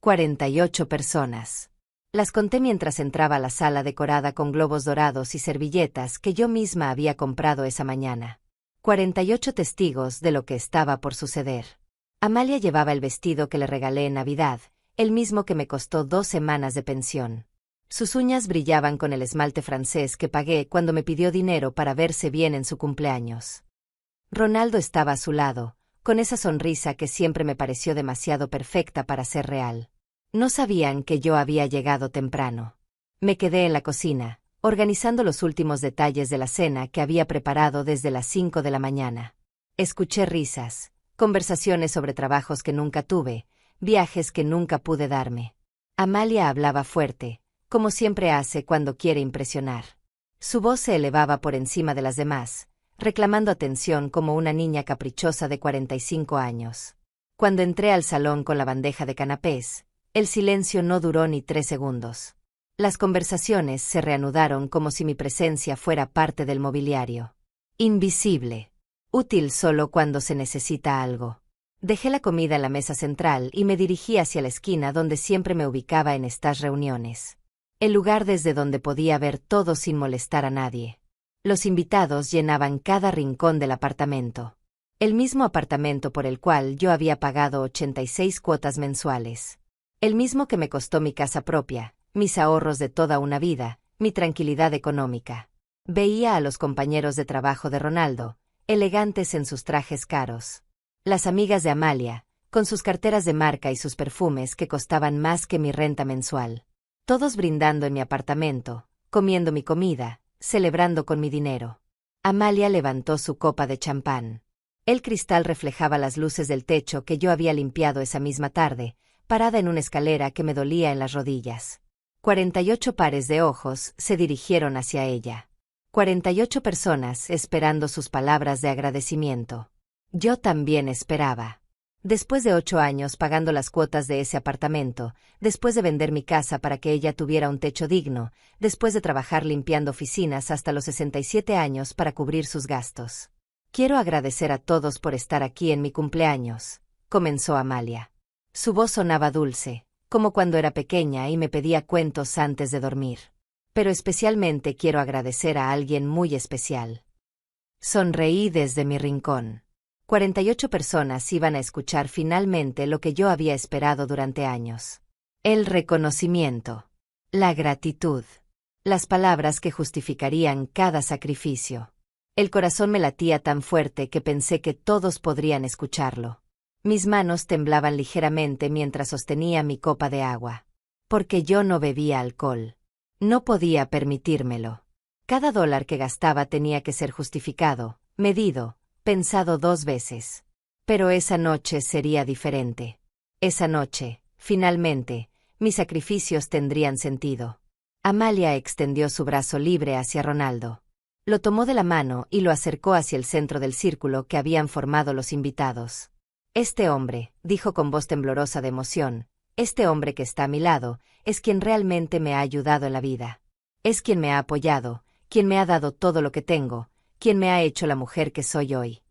48 personas. Las conté mientras entraba a la sala decorada con globos dorados y servilletas que yo misma había comprado esa mañana. 48 testigos de lo que estaba por suceder. Amalia llevaba el vestido que le regalé en Navidad, el mismo que me costó 2 semanas de pensión. Sus uñas brillaban con el esmalte francés que pagué cuando me pidió dinero para verse bien en su cumpleaños. Ronaldo estaba a su lado, con esa sonrisa que siempre me pareció demasiado perfecta para ser real. No sabían que yo había llegado temprano. Me quedé en la cocina, organizando los últimos detalles de la cena que había preparado desde las 5 de la mañana. Escuché risas, conversaciones sobre trabajos que nunca tuve, viajes que nunca pude darme. Amalia hablaba fuerte, como siempre hace cuando quiere impresionar. Su voz se elevaba por encima de las demás, reclamando atención como una niña caprichosa de 45 años. Cuando entré al salón con la bandeja de canapés, el silencio no duró ni 3 segundos. Las conversaciones se reanudaron como si mi presencia fuera parte del mobiliario. Invisible. Útil solo cuando se necesita algo. Dejé la comida en la mesa central y me dirigí hacia la esquina donde siempre me ubicaba en estas reuniones. El lugar desde donde podía ver todo sin molestar a nadie. Los invitados llenaban cada rincón del apartamento. El mismo apartamento por el cual yo había pagado 86 cuotas mensuales. El mismo que me costó mi casa propia, mis ahorros de toda una vida, mi tranquilidad económica. Veía a los compañeros de trabajo de Ronaldo, elegantes en sus trajes caros. Las amigas de Amalia, con sus carteras de marca y sus perfumes que costaban más que mi renta mensual. Todos brindando en mi apartamento, comiendo mi comida, celebrando con mi dinero. Amalia levantó su copa de champán. El cristal reflejaba las luces del techo que yo había limpiado esa misma tarde, parada en una escalera que me dolía en las rodillas. 48 pares de ojos se dirigieron hacia ella. 48 personas esperando sus palabras de agradecimiento. Yo también esperaba. Después de 8 años pagando las cuotas de ese apartamento, después de vender mi casa para que ella tuviera un techo digno, después de trabajar limpiando oficinas hasta los 67 años para cubrir sus gastos. Quiero agradecer a todos por estar aquí en mi cumpleaños, comenzó Amalia. Su voz sonaba dulce, como cuando era pequeña y me pedía cuentos antes de dormir. Pero especialmente quiero agradecer a alguien muy especial. Sonreí desde mi rincón. 48 personas iban a escuchar finalmente lo que yo había esperado durante años. El reconocimiento. La gratitud. Las palabras que justificarían cada sacrificio. El corazón me latía tan fuerte que pensé que todos podrían escucharlo. Mis manos temblaban ligeramente mientras sostenía mi copa de agua. Porque yo no bebía alcohol. No podía permitírmelo. Cada dólar que gastaba tenía que ser justificado, medido, pensado 2 veces. Pero esa noche sería diferente. Esa noche, finalmente, mis sacrificios tendrían sentido. Amalia extendió su brazo libre hacia Ronaldo. Lo tomó de la mano y lo acercó hacia el centro del círculo que habían formado los invitados. Este hombre, dijo con voz temblorosa de emoción, este hombre que está a mi lado, es quien realmente me ha ayudado en la vida. Es quien me ha apoyado, quien me ha dado todo lo que tengo, quien me ha hecho la mujer que soy hoy.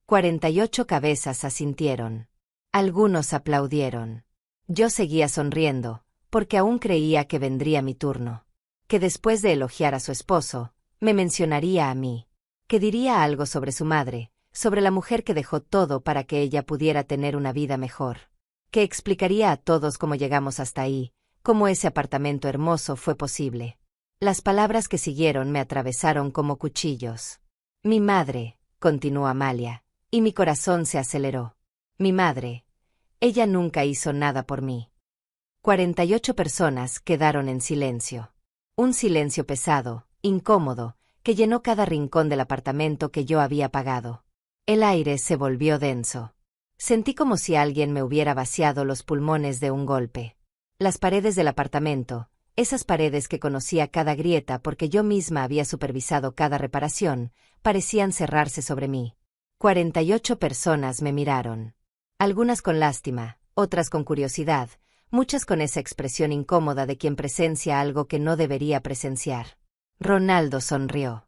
48 cabezas asintieron. Algunos aplaudieron. Yo seguía sonriendo, porque aún creía que vendría mi turno. Que después de elogiar a su esposo, me mencionaría a mí. Que diría algo sobre su madre, sobre la mujer que dejó todo para que ella pudiera tener una vida mejor. Que explicaría a todos cómo llegamos hasta ahí, cómo ese apartamento hermoso fue posible. Las palabras que siguieron me atravesaron como cuchillos. Mi madre, continuó Amalia, y mi corazón se aceleró. Mi madre. Ella nunca hizo nada por mí. 48 personas quedaron en silencio. Un silencio pesado, incómodo, que llenó cada rincón del apartamento que yo había pagado. El aire se volvió denso. Sentí como si alguien me hubiera vaciado los pulmones de un golpe. Las paredes del apartamento, esas paredes que conocía cada grieta porque yo misma había supervisado cada reparación, parecían cerrarse sobre mí. 48 personas me miraron. Algunas con lástima, otras con curiosidad, muchas con esa expresión incómoda de quien presencia algo que no debería presenciar. Ronaldo sonrió.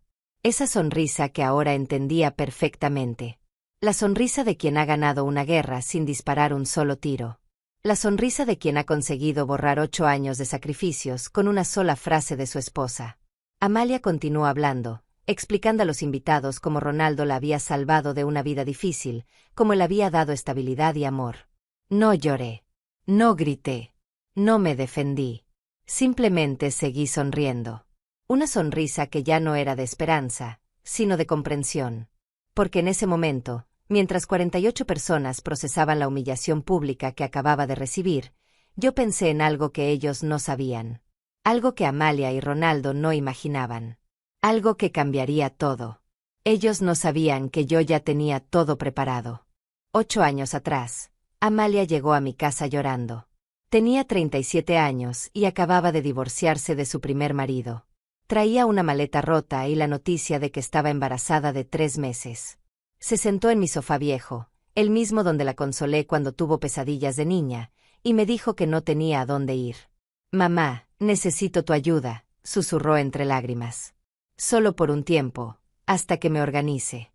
Esa sonrisa que ahora entendía perfectamente. La sonrisa de quien ha ganado una guerra sin disparar un solo tiro. La sonrisa de quien ha conseguido borrar 8 años de sacrificios con una sola frase de su esposa. Amalia continuó hablando, explicando a los invitados cómo Ronaldo la había salvado de una vida difícil, cómo le había dado estabilidad y amor. No lloré. No grité. No me defendí. Simplemente seguí sonriendo. Una sonrisa que ya no era de esperanza, sino de comprensión. Porque en ese momento, mientras 48 personas procesaban la humillación pública que acababa de recibir, yo pensé en algo que ellos no sabían. Algo que Amalia y Ronaldo no imaginaban. Algo que cambiaría todo. Ellos no sabían que yo ya tenía todo preparado. 8 años atrás, Amalia llegó a mi casa llorando. Tenía 37 años y acababa de divorciarse de su primer marido. Traía una maleta rota y la noticia de que estaba embarazada de 3 meses. Se sentó en mi sofá viejo, el mismo donde la consolé cuando tuvo pesadillas de niña, y me dijo que no tenía a dónde ir. «Mamá, necesito tu ayuda», susurró entre lágrimas. «Solo por un tiempo, hasta que me organice».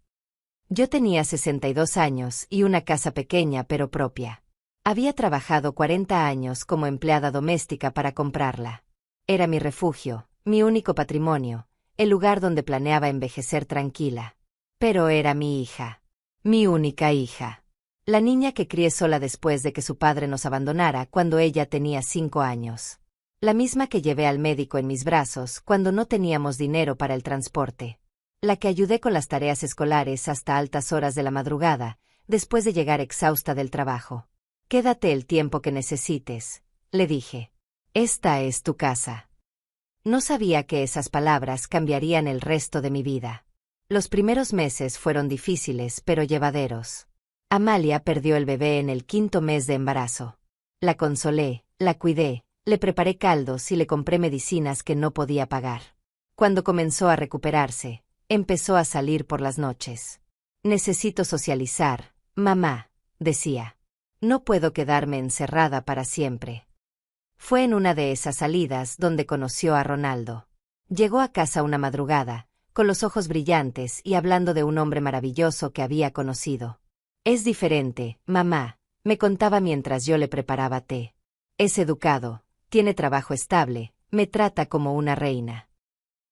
Yo tenía 62 años y una casa pequeña pero propia. Había trabajado 40 años como empleada doméstica para comprarla. Era mi refugio, mi único patrimonio, el lugar donde planeaba envejecer tranquila. Pero era mi hija. Mi única hija. La niña que crié sola después de que su padre nos abandonara cuando ella tenía 5 años. La misma que llevé al médico en mis brazos cuando no teníamos dinero para el transporte. La que ayudé con las tareas escolares hasta altas horas de la madrugada, después de llegar exhausta del trabajo. «Quédate el tiempo que necesites», le dije. «Esta es tu casa». No sabía que esas palabras cambiarían el resto de mi vida. Los primeros meses fueron difíciles pero llevaderos. Amalia perdió el bebé en el 5.º mes de embarazo. La consolé, la cuidé, le preparé caldos y le compré medicinas que no podía pagar. Cuando comenzó a recuperarse, empezó a salir por las noches. «Necesito socializar, mamá», decía. «No puedo quedarme encerrada para siempre». Fue en una de esas salidas donde conoció a Ronaldo. Llegó a casa una madrugada, con los ojos brillantes y hablando de un hombre maravilloso que había conocido. «Es diferente, mamá», me contaba mientras yo le preparaba té. «Es educado, tiene trabajo estable, me trata como una reina».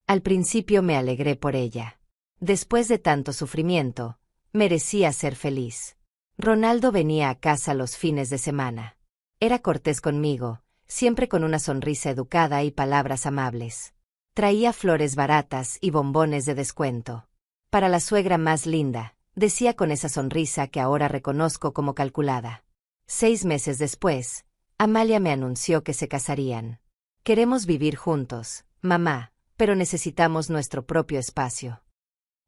Al principio me alegré por ella. Después de tanto sufrimiento, merecía ser feliz. Ronaldo venía a casa los fines de semana. Era cortés conmigo, siempre con una sonrisa educada y palabras amables. Traía flores baratas y bombones de descuento. «Para la suegra más linda», decía con esa sonrisa que ahora reconozco como calculada. 6 meses después, Amalia me anunció que se casarían. «Queremos vivir juntos, mamá, pero necesitamos nuestro propio espacio».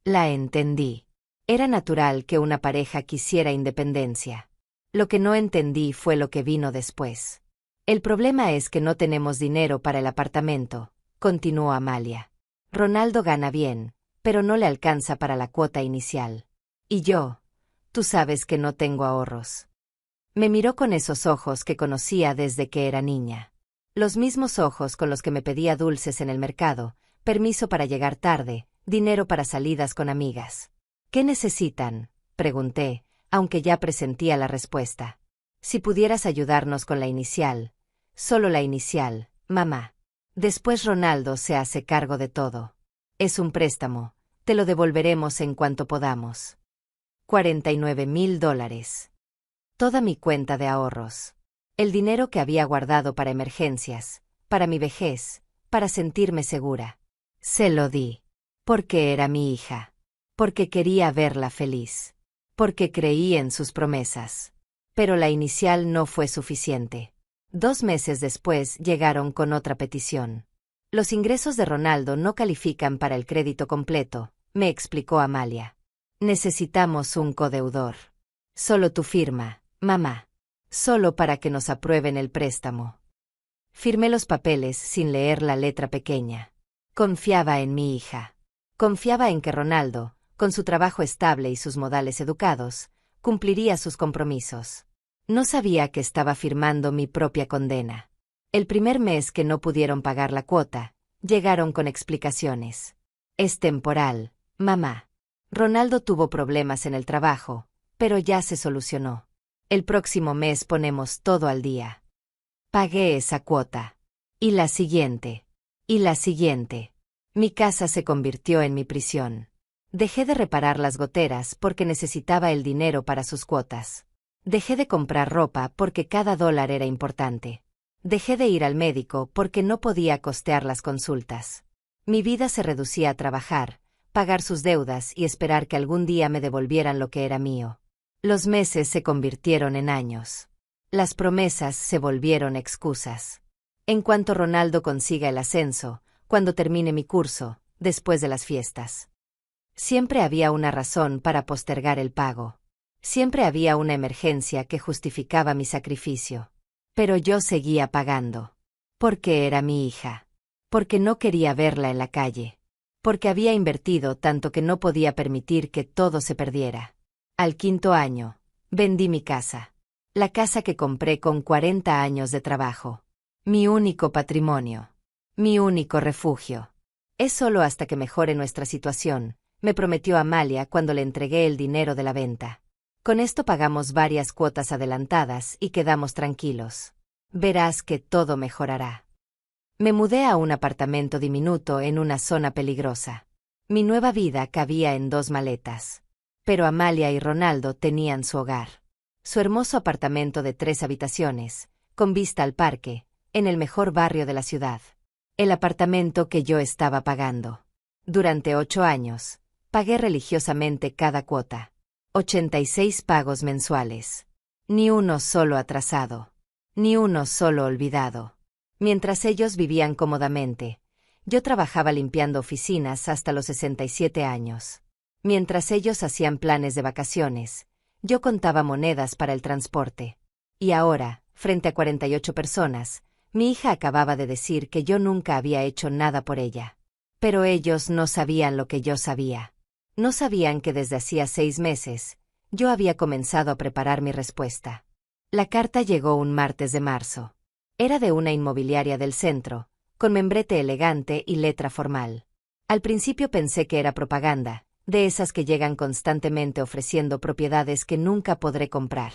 La entendí. Era natural que una pareja quisiera independencia. Lo que no entendí fue lo que vino después. «El problema es que no tenemos dinero para el apartamento», continuó Amalia. «Ronaldo gana bien, pero no le alcanza para la cuota inicial. Y yo, tú sabes que no tengo ahorros». Me miró con esos ojos que conocía desde que era niña. Los mismos ojos con los que me pedía dulces en el mercado, permiso para llegar tarde, dinero para salidas con amigas. «¿Qué necesitan?», pregunté, aunque ya presentía la respuesta. «Si pudieras ayudarnos con la inicial, solo la inicial, mamá. Después Ronaldo se hace cargo de todo. Es un préstamo, te lo devolveremos en cuanto podamos». $49.000. Toda mi cuenta de ahorros. El dinero que había guardado para emergencias, para mi vejez, para sentirme segura. Se lo di. Porque era mi hija. Porque quería verla feliz. Porque creí en sus promesas. Pero la inicial no fue suficiente. 2 meses después llegaron con otra petición. «Los ingresos de Ronaldo no califican para el crédito completo», me explicó Amalia. «Necesitamos un codeudor. Solo tu firma, mamá. Solo para que nos aprueben el préstamo». Firmé los papeles sin leer la letra pequeña. Confiaba en mi hija. Confiaba en que Ronaldo, con su trabajo estable y sus modales educados, cumpliría sus compromisos. No sabía que estaba firmando mi propia condena. El primer mes que no pudieron pagar la cuota, llegaron con explicaciones. «Es temporal, mamá. Ronaldo tuvo problemas en el trabajo, pero ya se solucionó». El próximo mes ponemos todo al día. Pagué esa cuota. Y la siguiente. Y la siguiente. Mi casa se convirtió en mi prisión. Dejé de reparar las goteras porque necesitaba el dinero para sus cuotas. Dejé de comprar ropa porque cada dólar era importante. Dejé de ir al médico porque no podía costear las consultas. Mi vida se reducía a trabajar, pagar sus deudas y esperar que algún día me devolvieran lo que era mío. Los meses se convirtieron en años. Las promesas se volvieron excusas. En cuanto Ronaldo consiga el ascenso, cuando termine mi curso, después de las fiestas. Siempre había una razón para postergar el pago. Siempre había una emergencia que justificaba mi sacrificio. Pero yo seguía pagando. Porque era mi hija. Porque no quería verla en la calle. Porque había invertido tanto que no podía permitir que todo se perdiera. Al 5.º año, vendí mi casa. La casa que compré con 40 años de trabajo. Mi único patrimonio. Mi único refugio. Es solo hasta que mejore nuestra situación, me prometió Amalia cuando le entregué el dinero de la venta. Con esto pagamos varias cuotas adelantadas y quedamos tranquilos. Verás que todo mejorará. Me mudé a un apartamento diminuto en una zona peligrosa. Mi nueva vida cabía en 2 maletas. Pero Amalia y Ronaldo tenían su hogar. Su hermoso apartamento de 3 habitaciones, con vista al parque, en el mejor barrio de la ciudad. El apartamento que yo estaba pagando. Durante 8 años, pagué religiosamente cada cuota. 86 pagos mensuales. Ni uno solo atrasado. Ni uno solo olvidado. Mientras ellos vivían cómodamente, yo trabajaba limpiando oficinas hasta los 67 años. Mientras ellos hacían planes de vacaciones, yo contaba monedas para el transporte. Y ahora, frente a 48 personas, mi hija acababa de decir que yo nunca había hecho nada por ella. Pero ellos no sabían lo que yo sabía. No sabían que desde hacía 6 meses, yo había comenzado a preparar mi respuesta. La carta llegó un martes de marzo. Era de una inmobiliaria del centro, con membrete elegante y letra formal. Al principio pensé que era propaganda, de esas que llegan constantemente ofreciendo propiedades que nunca podré comprar.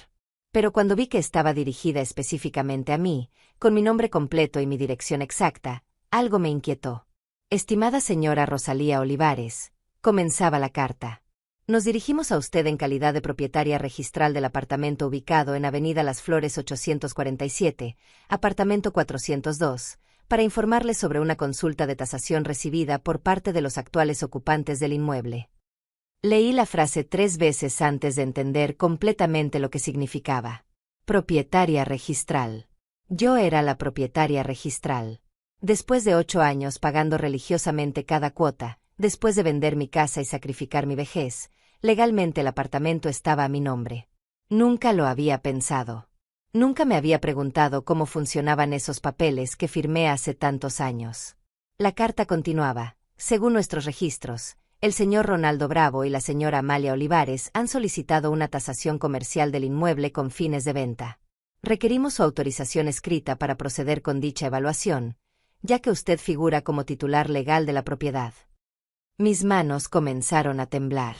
Pero cuando vi que estaba dirigida específicamente a mí, con mi nombre completo y mi dirección exacta, algo me inquietó. Estimada señora Rosalía Olivares, comenzaba la carta. Nos dirigimos a usted en calidad de propietaria registral del apartamento ubicado en Avenida Las Flores 847, apartamento 402, para informarle sobre una consulta de tasación recibida por parte de los actuales ocupantes del inmueble. Leí la frase 3 veces antes de entender completamente lo que significaba. Propietaria registral. Yo era la propietaria registral. Después de 8 años pagando religiosamente cada cuota, después de vender mi casa y sacrificar mi vejez, legalmente el apartamento estaba a mi nombre. Nunca lo había pensado. Nunca me había preguntado cómo funcionaban esos papeles que firmé hace tantos años. La carta continuaba: según nuestros registros, el señor Ronaldo Bravo y la señora Amalia Olivares han solicitado una tasación comercial del inmueble con fines de venta. Requerimos su autorización escrita para proceder con dicha evaluación, ya que usted figura como titular legal de la propiedad. Mis manos comenzaron a temblar.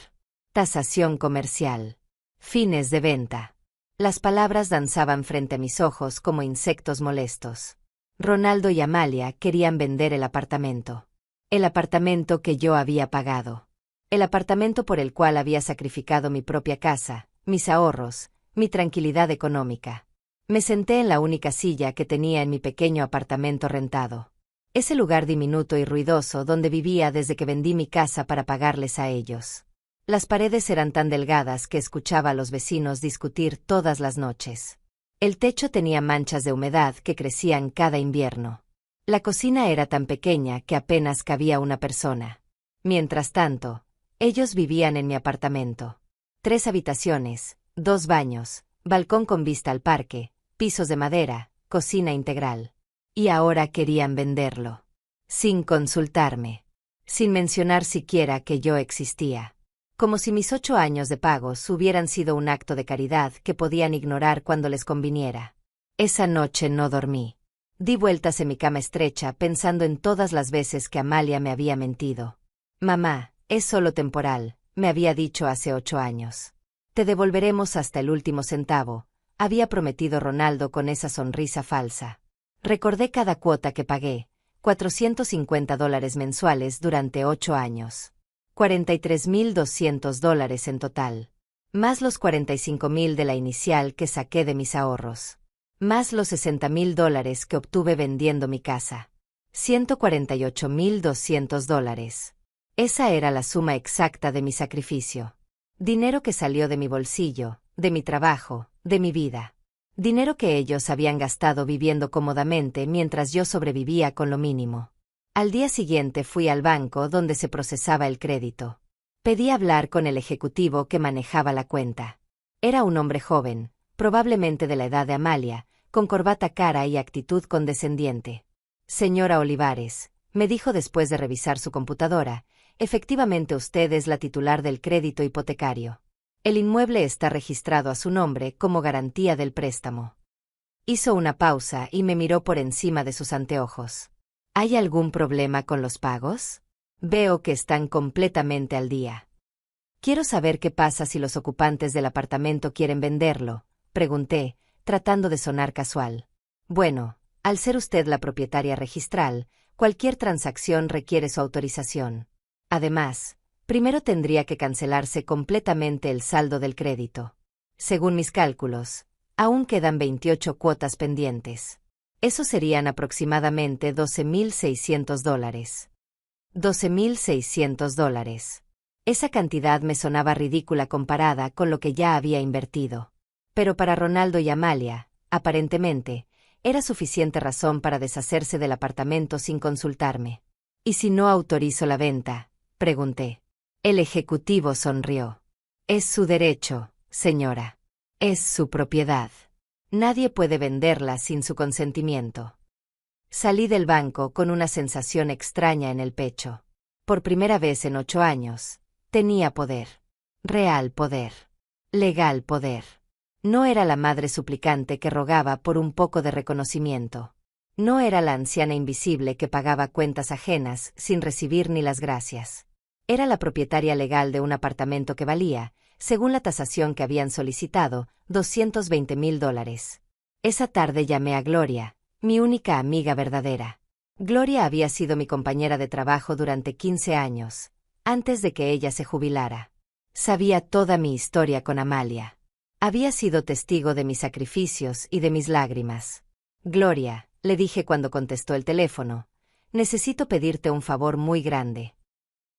Tasación comercial. Fines de venta. Las palabras danzaban frente a mis ojos como insectos molestos. Ronaldo y Amalia querían vender el apartamento. El apartamento que yo había pagado. El apartamento por el cual había sacrificado mi propia casa, mis ahorros, mi tranquilidad económica. Me senté en la única silla que tenía en mi pequeño apartamento rentado. Ese lugar diminuto y ruidoso donde vivía desde que vendí mi casa para pagarles a ellos. Las paredes eran tan delgadas que escuchaba a los vecinos discutir todas las noches. El techo tenía manchas de humedad que crecían cada invierno. La cocina era tan pequeña que apenas cabía una persona. Mientras tanto, ellos vivían en mi apartamento. 3 habitaciones, 2 baños, balcón con vista al parque, pisos de madera, cocina integral. Y ahora querían venderlo. Sin consultarme. Sin mencionar siquiera que yo existía. Como si mis 8 años de pagos hubieran sido un acto de caridad que podían ignorar cuando les conviniera. Esa noche no dormí. Di vueltas en mi cama estrecha pensando en todas las veces que Amalia me había mentido. Mamá, es solo temporal, me había dicho hace 8 años. Te devolveremos hasta el último centavo, había prometido Ronaldo con esa sonrisa falsa. Recordé cada cuota que pagué, $450 mensuales durante 8 años. $43,200 en total. Más los $45,000 de la inicial que saqué de mis ahorros. Más los $60,000 que obtuve vendiendo mi casa. $148,200. Esa era la suma exacta de mi sacrificio. Dinero que salió de mi bolsillo, de mi trabajo, de mi vida. Dinero que ellos habían gastado viviendo cómodamente mientras yo sobrevivía con lo mínimo. Al día siguiente fui al banco donde se procesaba el crédito. Pedí hablar con el ejecutivo que manejaba la cuenta. Era un hombre joven, probablemente de la edad de Amalia, con corbata cara y actitud condescendiente. Señora Olivares, me dijo después de revisar su computadora, efectivamente usted es la titular del crédito hipotecario. El inmueble está registrado a su nombre como garantía del préstamo. Hizo una pausa y me miró por encima de sus anteojos. ¿Hay algún problema con los pagos? Veo que están completamente al día. Quiero saber qué pasa si los ocupantes del apartamento quieren venderlo, pregunté, tratando de sonar casual. Bueno, al ser usted la propietaria registral, cualquier transacción requiere su autorización. Además, primero tendría que cancelarse completamente el saldo del crédito. Según mis cálculos, aún quedan 28 cuotas pendientes. Eso serían aproximadamente $12,600. $12,600. Esa cantidad me sonaba ridícula comparada con lo que ya había invertido. Pero para Ronaldo y Amalia, aparentemente, era suficiente razón para deshacerse del apartamento sin consultarme. ¿Y si no autorizo la venta?, pregunté. El ejecutivo sonrió. Es su derecho, señora. Es su propiedad. Nadie puede venderla sin su consentimiento. Salí del banco con una sensación extraña en el pecho. Por primera vez en 8 años, tenía poder. Real poder. Legal poder. No era la madre suplicante que rogaba por un poco de reconocimiento. No era la anciana invisible que pagaba cuentas ajenas sin recibir ni las gracias. Era la propietaria legal de un apartamento que valía, según la tasación que habían solicitado, $220,000. Esa tarde llamé a Gloria, mi única amiga verdadera. Gloria había sido mi compañera de trabajo durante 15 años, antes de que ella se jubilara. Sabía toda mi historia con Amalia. Había sido testigo de mis sacrificios y de mis lágrimas. Gloria, le dije cuando contestó el teléfono, necesito pedirte un favor muy grande.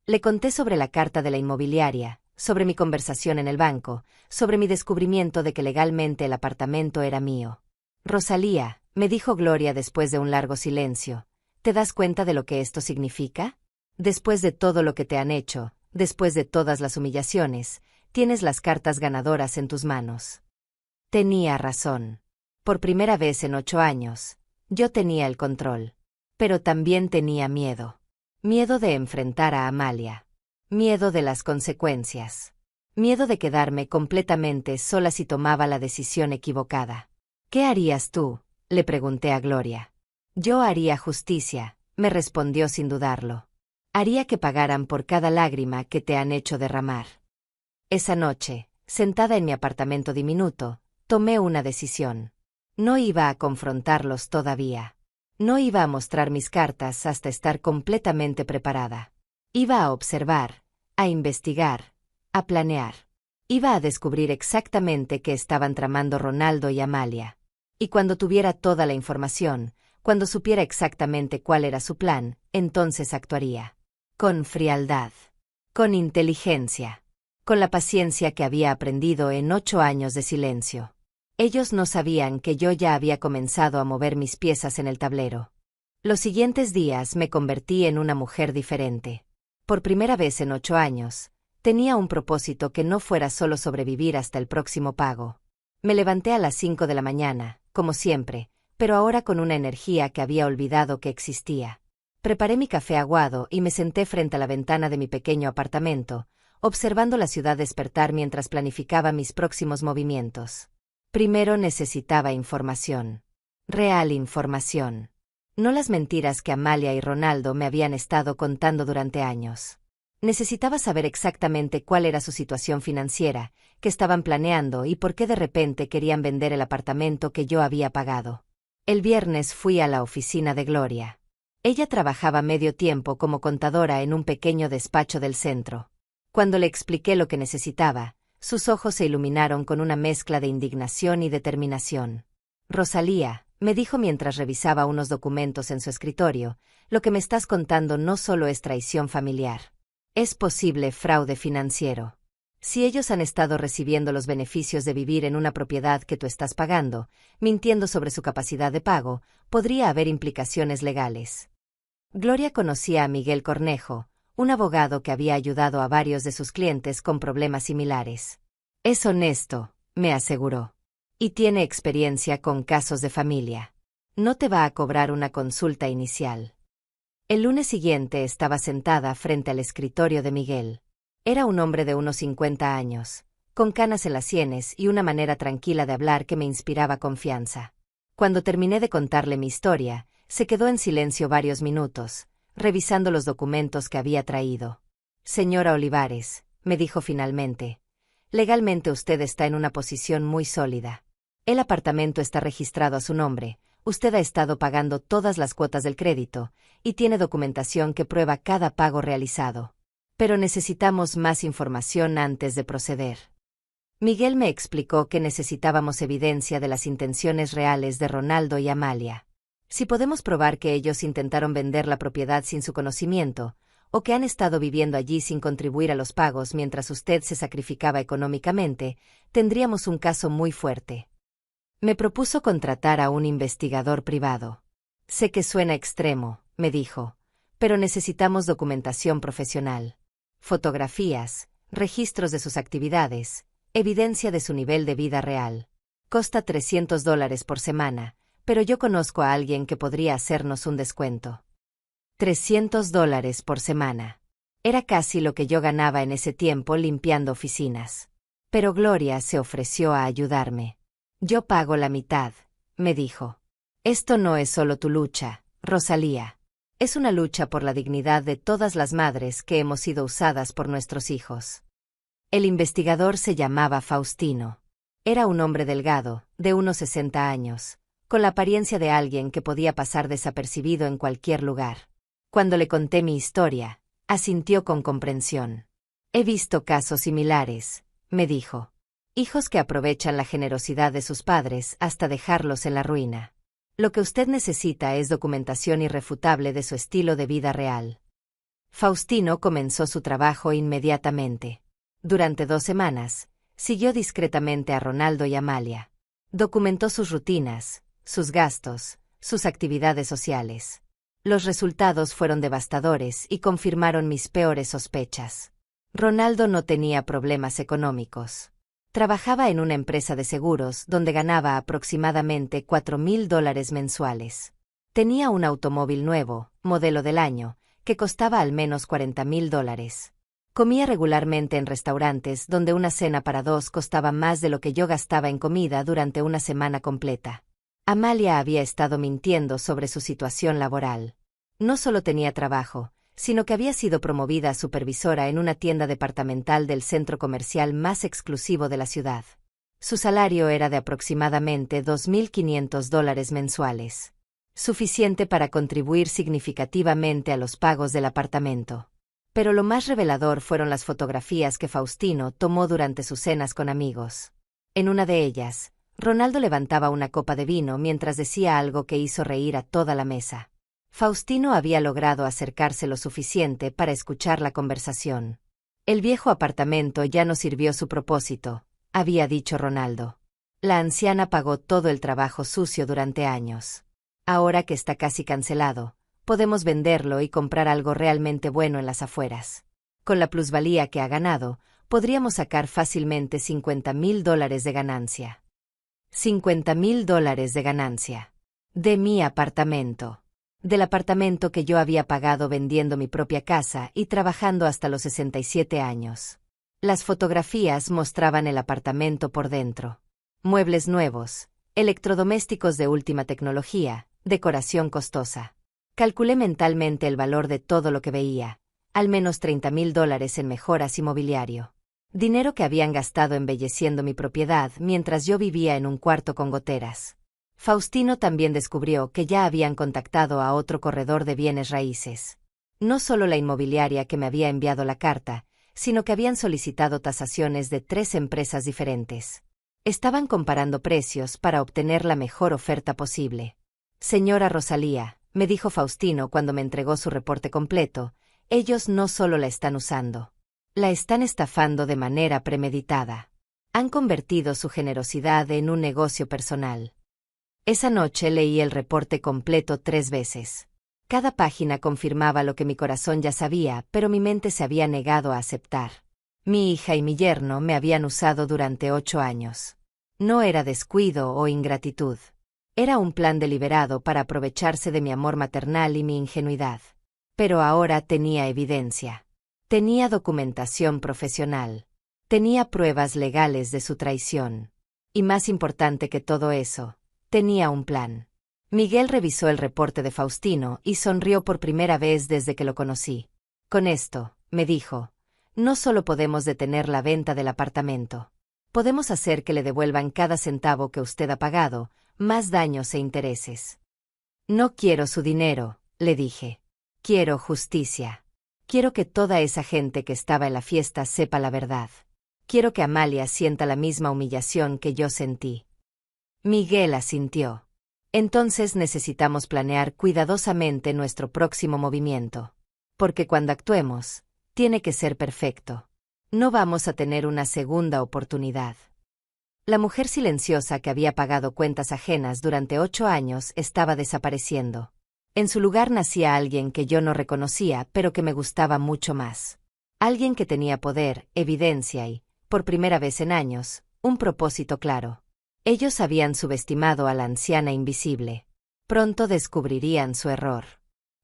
Le conté sobre la carta de la inmobiliaria, sobre mi conversación en el banco, sobre mi descubrimiento de que legalmente el apartamento era mío. Rosalía, me dijo Gloria después de un largo silencio, ¿te das cuenta de lo que esto significa? Después de todo lo que te han hecho, después de todas las humillaciones, tienes las cartas ganadoras en tus manos. Tenía razón. Por primera vez en 8 años, yo tenía el control. Pero también tenía miedo. Miedo de enfrentar a Amalia. Miedo de las consecuencias. Miedo de quedarme completamente sola si tomaba la decisión equivocada. ¿Qué harías tú?, le pregunté a Gloria. Yo haría justicia, me respondió sin dudarlo. Haría que pagaran por cada lágrima que te han hecho derramar. Esa noche, sentada en mi apartamento diminuto, tomé una decisión. No iba a confrontarlos todavía. No iba a mostrar mis cartas hasta estar completamente preparada. Iba a observar, a investigar, a planear. Iba a descubrir exactamente qué estaban tramando Ronaldo y Amalia. Y cuando tuviera toda la información, cuando supiera exactamente cuál era su plan, entonces actuaría. Con frialdad. Con inteligencia. Con la paciencia que había aprendido en 8 años de silencio. Ellos no sabían que yo ya había comenzado a mover mis piezas en el tablero. Los siguientes días me convertí en una mujer diferente. Por primera vez en 8 años, tenía un propósito que no fuera solo sobrevivir hasta el próximo pago. Me levanté a las 5 de la mañana, como siempre, pero ahora con una energía que había olvidado que existía. Preparé mi café aguado y me senté frente a la ventana de mi pequeño apartamento, observando la ciudad despertar mientras planificaba mis próximos movimientos. Primero necesitaba información. Real información. No las mentiras que Amalia y Ronaldo me habían estado contando durante años. Necesitaba saber exactamente cuál era su situación financiera, qué estaban planeando y por qué de repente querían vender el apartamento que yo había pagado. El viernes fui a la oficina de Gloria. Ella trabajaba medio tiempo como contadora en un pequeño despacho del centro. Cuando le expliqué lo que necesitaba, sus ojos se iluminaron con una mezcla de indignación y determinación. Rosalía, me dijo mientras revisaba unos documentos en su escritorio, lo que me estás contando no solo es traición familiar. Es posible fraude financiero. Si ellos han estado recibiendo los beneficios de vivir en una propiedad que tú estás pagando, mintiendo sobre su capacidad de pago, podría haber implicaciones legales. Gloria conocía a Miguel Cornejo, un abogado que había ayudado a varios de sus clientes con problemas similares. Es honesto, me aseguró. Y tiene experiencia con casos de familia. No te va a cobrar una consulta inicial. El lunes siguiente estaba sentada frente al escritorio de Miguel. Era un hombre de unos 50 años, con canas en las sienes y una manera tranquila de hablar que me inspiraba confianza. Cuando terminé de contarle mi historia, se quedó en silencio varios minutos, revisando los documentos que había traído. Señora Olivares, me dijo finalmente, legalmente usted está en una posición muy sólida. El apartamento está registrado a su nombre, usted ha estado pagando todas las cuotas del crédito, y tiene documentación que prueba cada pago realizado. Pero necesitamos más información antes de proceder. Miguel me explicó que necesitábamos evidencia de las intenciones reales de Ronaldo y Amalia. Si podemos probar que ellos intentaron vender la propiedad sin su conocimiento, o que han estado viviendo allí sin contribuir a los pagos mientras usted se sacrificaba económicamente, tendríamos un caso muy fuerte. Me propuso contratar a un investigador privado. Sé que suena extremo, me dijo, pero necesitamos documentación profesional. Fotografías, registros de sus actividades, evidencia de su nivel de vida real. Costa $300 por semana, pero yo conozco a alguien que podría hacernos un descuento. $300 por semana. Era casi lo que yo ganaba en ese tiempo limpiando oficinas. Pero Gloria se ofreció a ayudarme. Yo pago la mitad, me dijo. Esto no es solo tu lucha, Rosalía. Es una lucha por la dignidad de todas las madres que hemos sido usadas por nuestros hijos. El investigador se llamaba Faustino. Era un hombre delgado, de unos 60 años, con la apariencia de alguien que podía pasar desapercibido en cualquier lugar. Cuando le conté mi historia, asintió con comprensión. He visto casos similares, me dijo. Hijos que aprovechan la generosidad de sus padres hasta dejarlos en la ruina. Lo que usted necesita es documentación irrefutable de su estilo de vida real. Faustino comenzó su trabajo inmediatamente. Durante 2 semanas, siguió discretamente a Ronaldo y Amalia. Documentó sus rutinas, sus gastos, sus actividades sociales. Los resultados fueron devastadores y confirmaron mis peores sospechas. Ronaldo no tenía problemas económicos. Trabajaba en una empresa de seguros donde ganaba aproximadamente $4,000 mensuales. Tenía un automóvil nuevo, modelo del año, que costaba al menos $40,000. Comía regularmente en restaurantes donde una cena para 2 costaba más de lo que yo gastaba en comida durante una semana completa. Amalia había estado mintiendo sobre su situación laboral. No solo tenía trabajo, sino que había sido promovida a supervisora en una tienda departamental del centro comercial más exclusivo de la ciudad. Su salario era de aproximadamente $2,500 mensuales. Suficiente para contribuir significativamente a los pagos del apartamento. Pero lo más revelador fueron las fotografías que Faustino tomó durante sus cenas con amigos. En una de ellas, Ronaldo levantaba una copa de vino mientras decía algo que hizo reír a toda la mesa. Faustino había logrado acercarse lo suficiente para escuchar la conversación. El viejo apartamento ya no sirvió su propósito, había dicho Ronaldo. La anciana pagó todo el trabajo sucio durante años. Ahora que está casi cancelado, podemos venderlo y comprar algo realmente bueno en las afueras. Con la plusvalía que ha ganado, podríamos sacar fácilmente $50,000 de ganancia. $50,000 de ganancia. De mi apartamento. Del apartamento que yo había pagado vendiendo mi propia casa y trabajando hasta los 67 años. Las fotografías mostraban el apartamento por dentro. Muebles nuevos, electrodomésticos de última tecnología, decoración costosa. Calculé mentalmente el valor de todo lo que veía. al menos $30,000 en mejoras y mobiliario. Dinero que habían gastado embelleciendo mi propiedad mientras yo vivía en un cuarto con goteras. Faustino también descubrió que ya habían contactado a otro corredor de bienes raíces. No solo la inmobiliaria que me había enviado la carta, sino que habían solicitado tasaciones de 3 empresas diferentes. Estaban comparando precios para obtener la mejor oferta posible. Señora Rosalía, me dijo Faustino cuando me entregó su reporte completo, ellos no solo la están usando. La están estafando de manera premeditada. Han convertido su generosidad en un negocio personal. Esa noche leí el reporte completo 3 veces. Cada página confirmaba lo que mi corazón ya sabía, pero mi mente se había negado a aceptar. Mi hija y mi yerno me habían usado durante 8 años. No era descuido o ingratitud. Era un plan deliberado para aprovecharse de mi amor maternal y mi ingenuidad. Pero ahora tenía evidencia. Tenía documentación profesional. Tenía pruebas legales de su traición. Y más importante que todo eso, tenía un plan. Miguel revisó el reporte de Faustino y sonrió por primera vez desde que lo conocí. Con esto, me dijo, no solo podemos detener la venta del apartamento. Podemos hacer que le devuelvan cada centavo que usted ha pagado, más daños e intereses. No quiero su dinero, le dije. Quiero justicia. Quiero que toda esa gente que estaba en la fiesta sepa la verdad. Quiero que Amalia sienta la misma humillación que yo sentí. Miguel asintió. Entonces necesitamos planear cuidadosamente nuestro próximo movimiento. Porque cuando actuemos, tiene que ser perfecto. No vamos a tener una segunda oportunidad. La mujer silenciosa que había pagado cuentas ajenas durante 8 años estaba desapareciendo. En su lugar nacía alguien que yo no reconocía, pero que me gustaba mucho más. Alguien que tenía poder, evidencia y, por primera vez en años, un propósito claro. Ellos habían subestimado a la anciana invisible. Pronto descubrirían su error.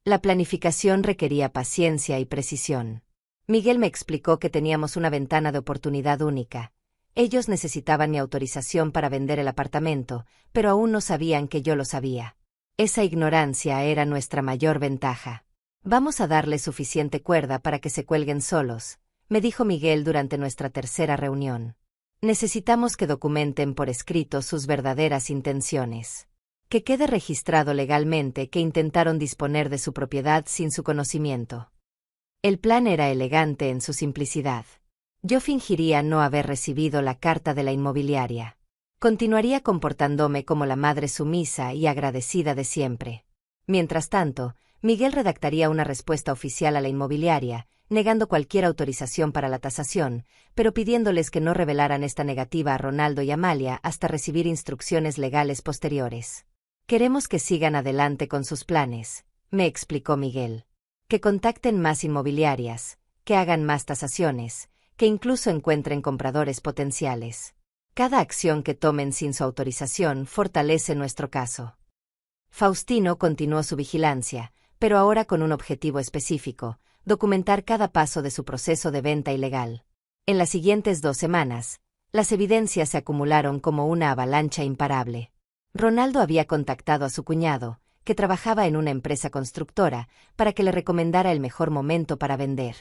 La planificación requería paciencia y precisión. Miguel me explicó que teníamos una ventana de oportunidad única. Ellos necesitaban mi autorización para vender el apartamento, pero aún no sabían que yo lo sabía. Esa ignorancia era nuestra mayor ventaja. Vamos a darle suficiente cuerda para que se cuelguen solos, me dijo Miguel durante nuestra tercera reunión. Necesitamos que documenten por escrito sus verdaderas intenciones. Que quede registrado legalmente que intentaron disponer de su propiedad sin su conocimiento. El plan era elegante en su simplicidad. Yo fingiría no haber recibido la carta de la inmobiliaria. Continuaría comportándome como la madre sumisa y agradecida de siempre. Mientras tanto, Miguel redactaría una respuesta oficial a la inmobiliaria, negando cualquier autorización para la tasación, pero pidiéndoles que no revelaran esta negativa a Ronaldo y Amalia hasta recibir instrucciones legales posteriores. Queremos que sigan adelante con sus planes, me explicó Miguel. Que contacten más inmobiliarias, que hagan más tasaciones, que incluso encuentren compradores potenciales. Cada acción que tomen sin su autorización fortalece nuestro caso. Faustino continuó su vigilancia, pero ahora con un objetivo específico: documentar cada paso de su proceso de venta ilegal. En las siguientes 2 semanas, las evidencias se acumularon como una avalancha imparable. Ronaldo había contactado a su cuñado, que trabajaba en una empresa constructora, para que le recomendara el mejor momento para vender.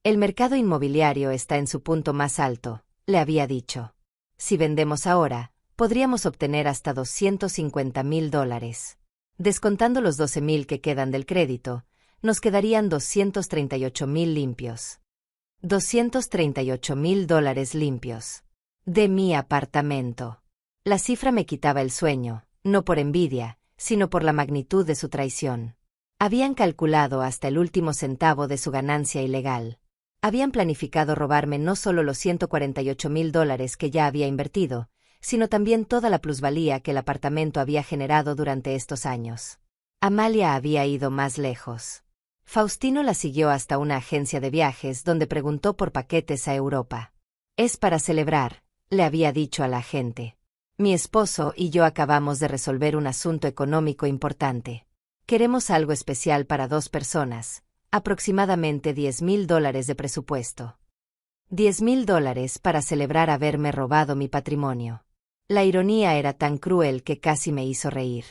El mercado inmobiliario está en su punto más alto, le había dicho. Si vendemos ahora, podríamos obtener hasta $250,000. Descontando los 12,000 que quedan del crédito, nos quedarían $238,000 limpios. $238,000 limpios. De mi apartamento. La cifra me quitaba el sueño, no por envidia, sino por la magnitud de su traición. Habían calculado hasta el último centavo de su ganancia ilegal. Habían planificado robarme no solo los $148,000 que ya había invertido, sino también toda la plusvalía que el apartamento había generado durante estos años. Amalia había ido más lejos. Faustino la siguió hasta una agencia de viajes donde preguntó por paquetes a Europa. Es para celebrar, le había dicho a la agente. Mi esposo y yo acabamos de resolver un asunto económico importante. Queremos algo especial para 2 personas, aproximadamente $10,000 de presupuesto. $10,000 para celebrar haberme robado mi patrimonio. La ironía era tan cruel que casi me hizo reír.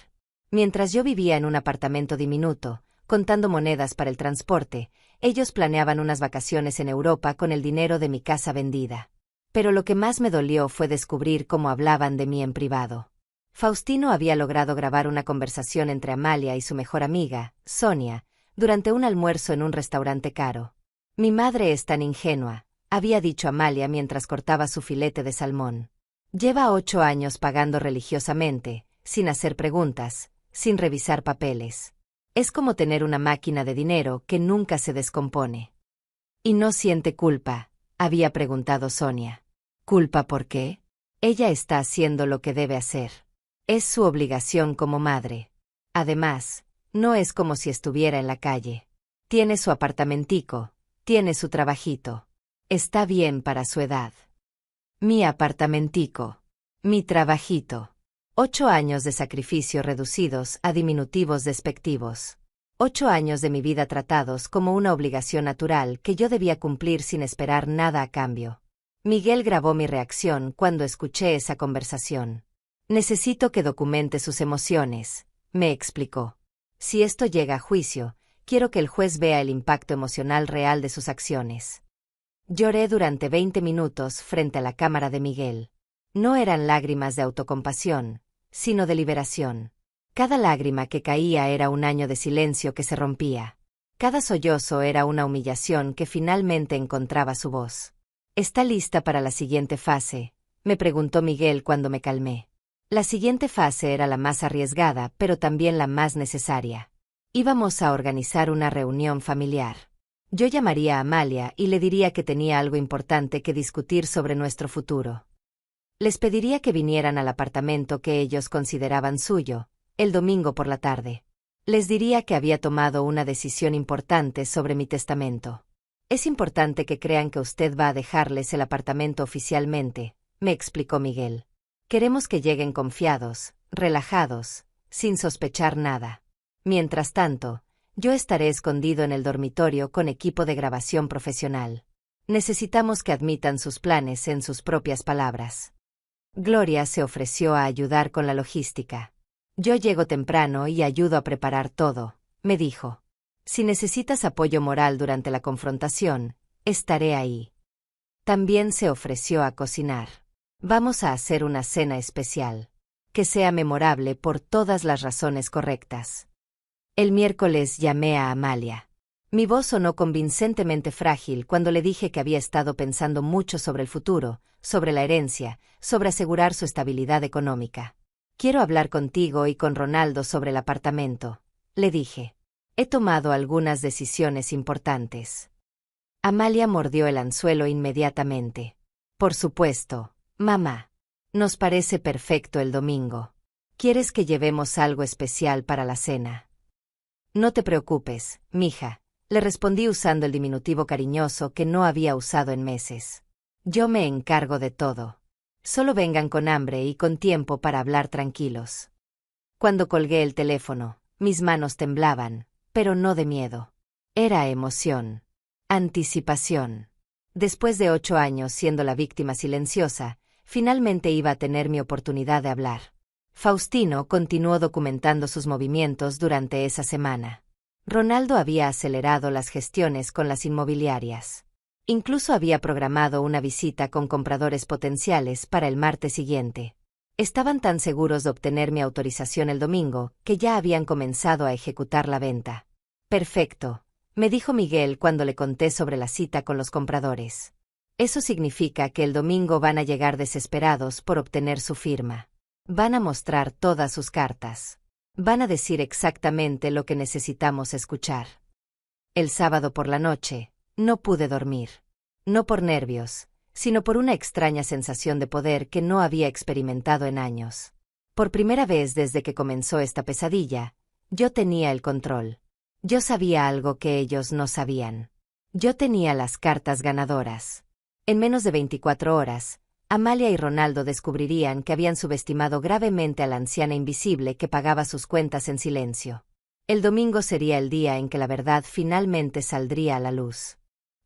Mientras yo vivía en un apartamento diminuto, contando monedas para el transporte. Ellos planeaban unas vacaciones en Europa con el dinero de mi casa vendida. Pero lo que más me dolió fue descubrir cómo hablaban de mí en privado. Faustino había logrado grabar una conversación entre Amalia y su mejor amiga, Sonia, durante un almuerzo en un restaurante caro. «Mi madre es tan ingenua», había dicho Amalia mientras cortaba su filete de salmón. «Lleva 8 años pagando religiosamente, sin hacer preguntas, sin revisar papeles. Es como tener una máquina de dinero que nunca se descompone». «¿Y no siente culpa?», había preguntado Sonia. «¿Culpa por qué? Ella está haciendo lo que debe hacer. Es su obligación como madre. Además, no es como si estuviera en la calle. Tiene su apartamentico, tiene su trabajito. Está bien para su edad». «Mi apartamentico. Mi trabajito». 8 años de sacrificio reducidos a diminutivos despectivos. 8 años de mi vida tratados como una obligación natural que yo debía cumplir sin esperar nada a cambio. Miguel grabó mi reacción cuando escuché esa conversación. «Necesito que documente sus emociones», me explicó. «Si esto llega a juicio, quiero que el juez vea el impacto emocional real de sus acciones». Lloré durante 20 minutos frente a la cámara de Miguel. No eran lágrimas de autocompasión, sino de liberación. Cada lágrima que caía era un año de silencio que se rompía. Cada sollozo era una humillación que finalmente encontraba su voz. «¿Está lista para la siguiente fase?», me preguntó Miguel cuando me calmé. La siguiente fase era la más arriesgada, pero también la más necesaria. Íbamos a organizar una reunión familiar. Yo llamaría a Amalia y le diría que tenía algo importante que discutir sobre nuestro futuro. Les pediría que vinieran al apartamento que ellos consideraban suyo, el domingo por la tarde. Les diría que había tomado una decisión importante sobre mi testamento. «Es importante que crean que usted va a dejarles el apartamento oficialmente», me explicó Miguel. «Queremos que lleguen confiados, relajados, sin sospechar nada. Mientras tanto, yo estaré escondido en el dormitorio con equipo de grabación profesional. Necesitamos que admitan sus planes en sus propias palabras». Gloria se ofreció a ayudar con la logística. «Yo llego temprano y ayudo a preparar todo», me dijo. «Si necesitas apoyo moral durante la confrontación, estaré ahí». También se ofreció a cocinar. «Vamos a hacer una cena especial. Que sea memorable por todas las razones correctas». El miércoles llamé a Amalia. Mi voz sonó convincentemente frágil cuando le dije que había estado pensando mucho sobre el futuro, sobre la herencia, sobre asegurar su estabilidad económica. «Quiero hablar contigo y con Ronaldo sobre el apartamento», le dije. «He tomado algunas decisiones importantes». Amalia mordió el anzuelo inmediatamente. «Por supuesto, mamá. Nos parece perfecto el domingo. ¿Quieres que llevemos algo especial para la cena?» «No te preocupes, mija», le respondí usando el diminutivo cariñoso que no había usado en meses. «Yo me encargo de todo. Solo vengan con hambre y con tiempo para hablar tranquilos». Cuando colgué el teléfono, mis manos temblaban, pero no de miedo. Era emoción. Anticipación. Después de 8 años siendo la víctima silenciosa, finalmente iba a tener mi oportunidad de hablar. Faustino continuó documentando sus movimientos durante esa semana. Ronaldo había acelerado las gestiones con las inmobiliarias. Incluso había programado una visita con compradores potenciales para el martes siguiente. Estaban tan seguros de obtener mi autorización el domingo que ya habían comenzado a ejecutar la venta. «Perfecto», me dijo Miguel cuando le conté sobre la cita con los compradores. «Eso significa que el domingo van a llegar desesperados por obtener su firma. Van a mostrar todas sus cartas. Van a decir exactamente lo que necesitamos escuchar». El sábado por la noche, no pude dormir. No por nervios, sino por una extraña sensación de poder que no había experimentado en años. Por primera vez desde que comenzó esta pesadilla, yo tenía el control. Yo sabía algo que ellos no sabían. Yo tenía las cartas ganadoras. En menos de 24 horas, Amalia y Ronaldo descubrirían que habían subestimado gravemente a la anciana invisible que pagaba sus cuentas en silencio. El domingo sería el día en que la verdad finalmente saldría a la luz.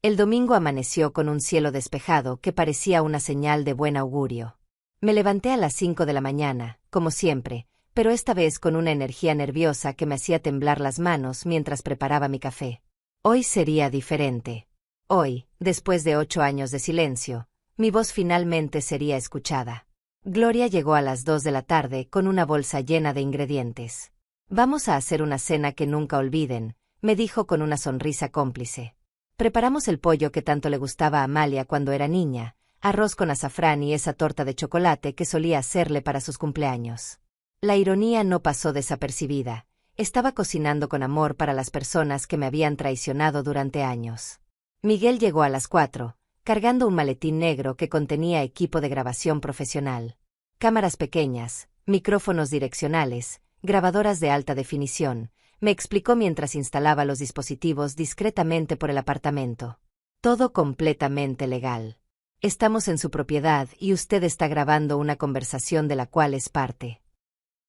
El domingo amaneció con un cielo despejado que parecía una señal de buen augurio. Me levanté a las 5 de la mañana, como siempre, pero esta vez con una energía nerviosa que me hacía temblar las manos mientras preparaba mi café. Hoy sería diferente. Hoy, después de 8 años de silencio, mi voz finalmente sería escuchada. Gloria llegó a las 2 de la tarde con una bolsa llena de ingredientes. Vamos a hacer una cena que nunca olviden, me dijo con una sonrisa cómplice. Preparamos el pollo que tanto le gustaba a Amalia cuando era niña, arroz con azafrán y esa torta de chocolate que solía hacerle para sus cumpleaños. La ironía no pasó desapercibida. Estaba cocinando con amor para las personas que me habían traicionado durante años. Miguel llegó a las 4, cargando un maletín negro que contenía equipo de grabación profesional. Cámaras pequeñas, micrófonos direccionales, grabadoras de alta definición, me explicó mientras instalaba los dispositivos discretamente por el apartamento. Todo completamente legal. Estamos en su propiedad y usted está grabando una conversación de la cual es parte.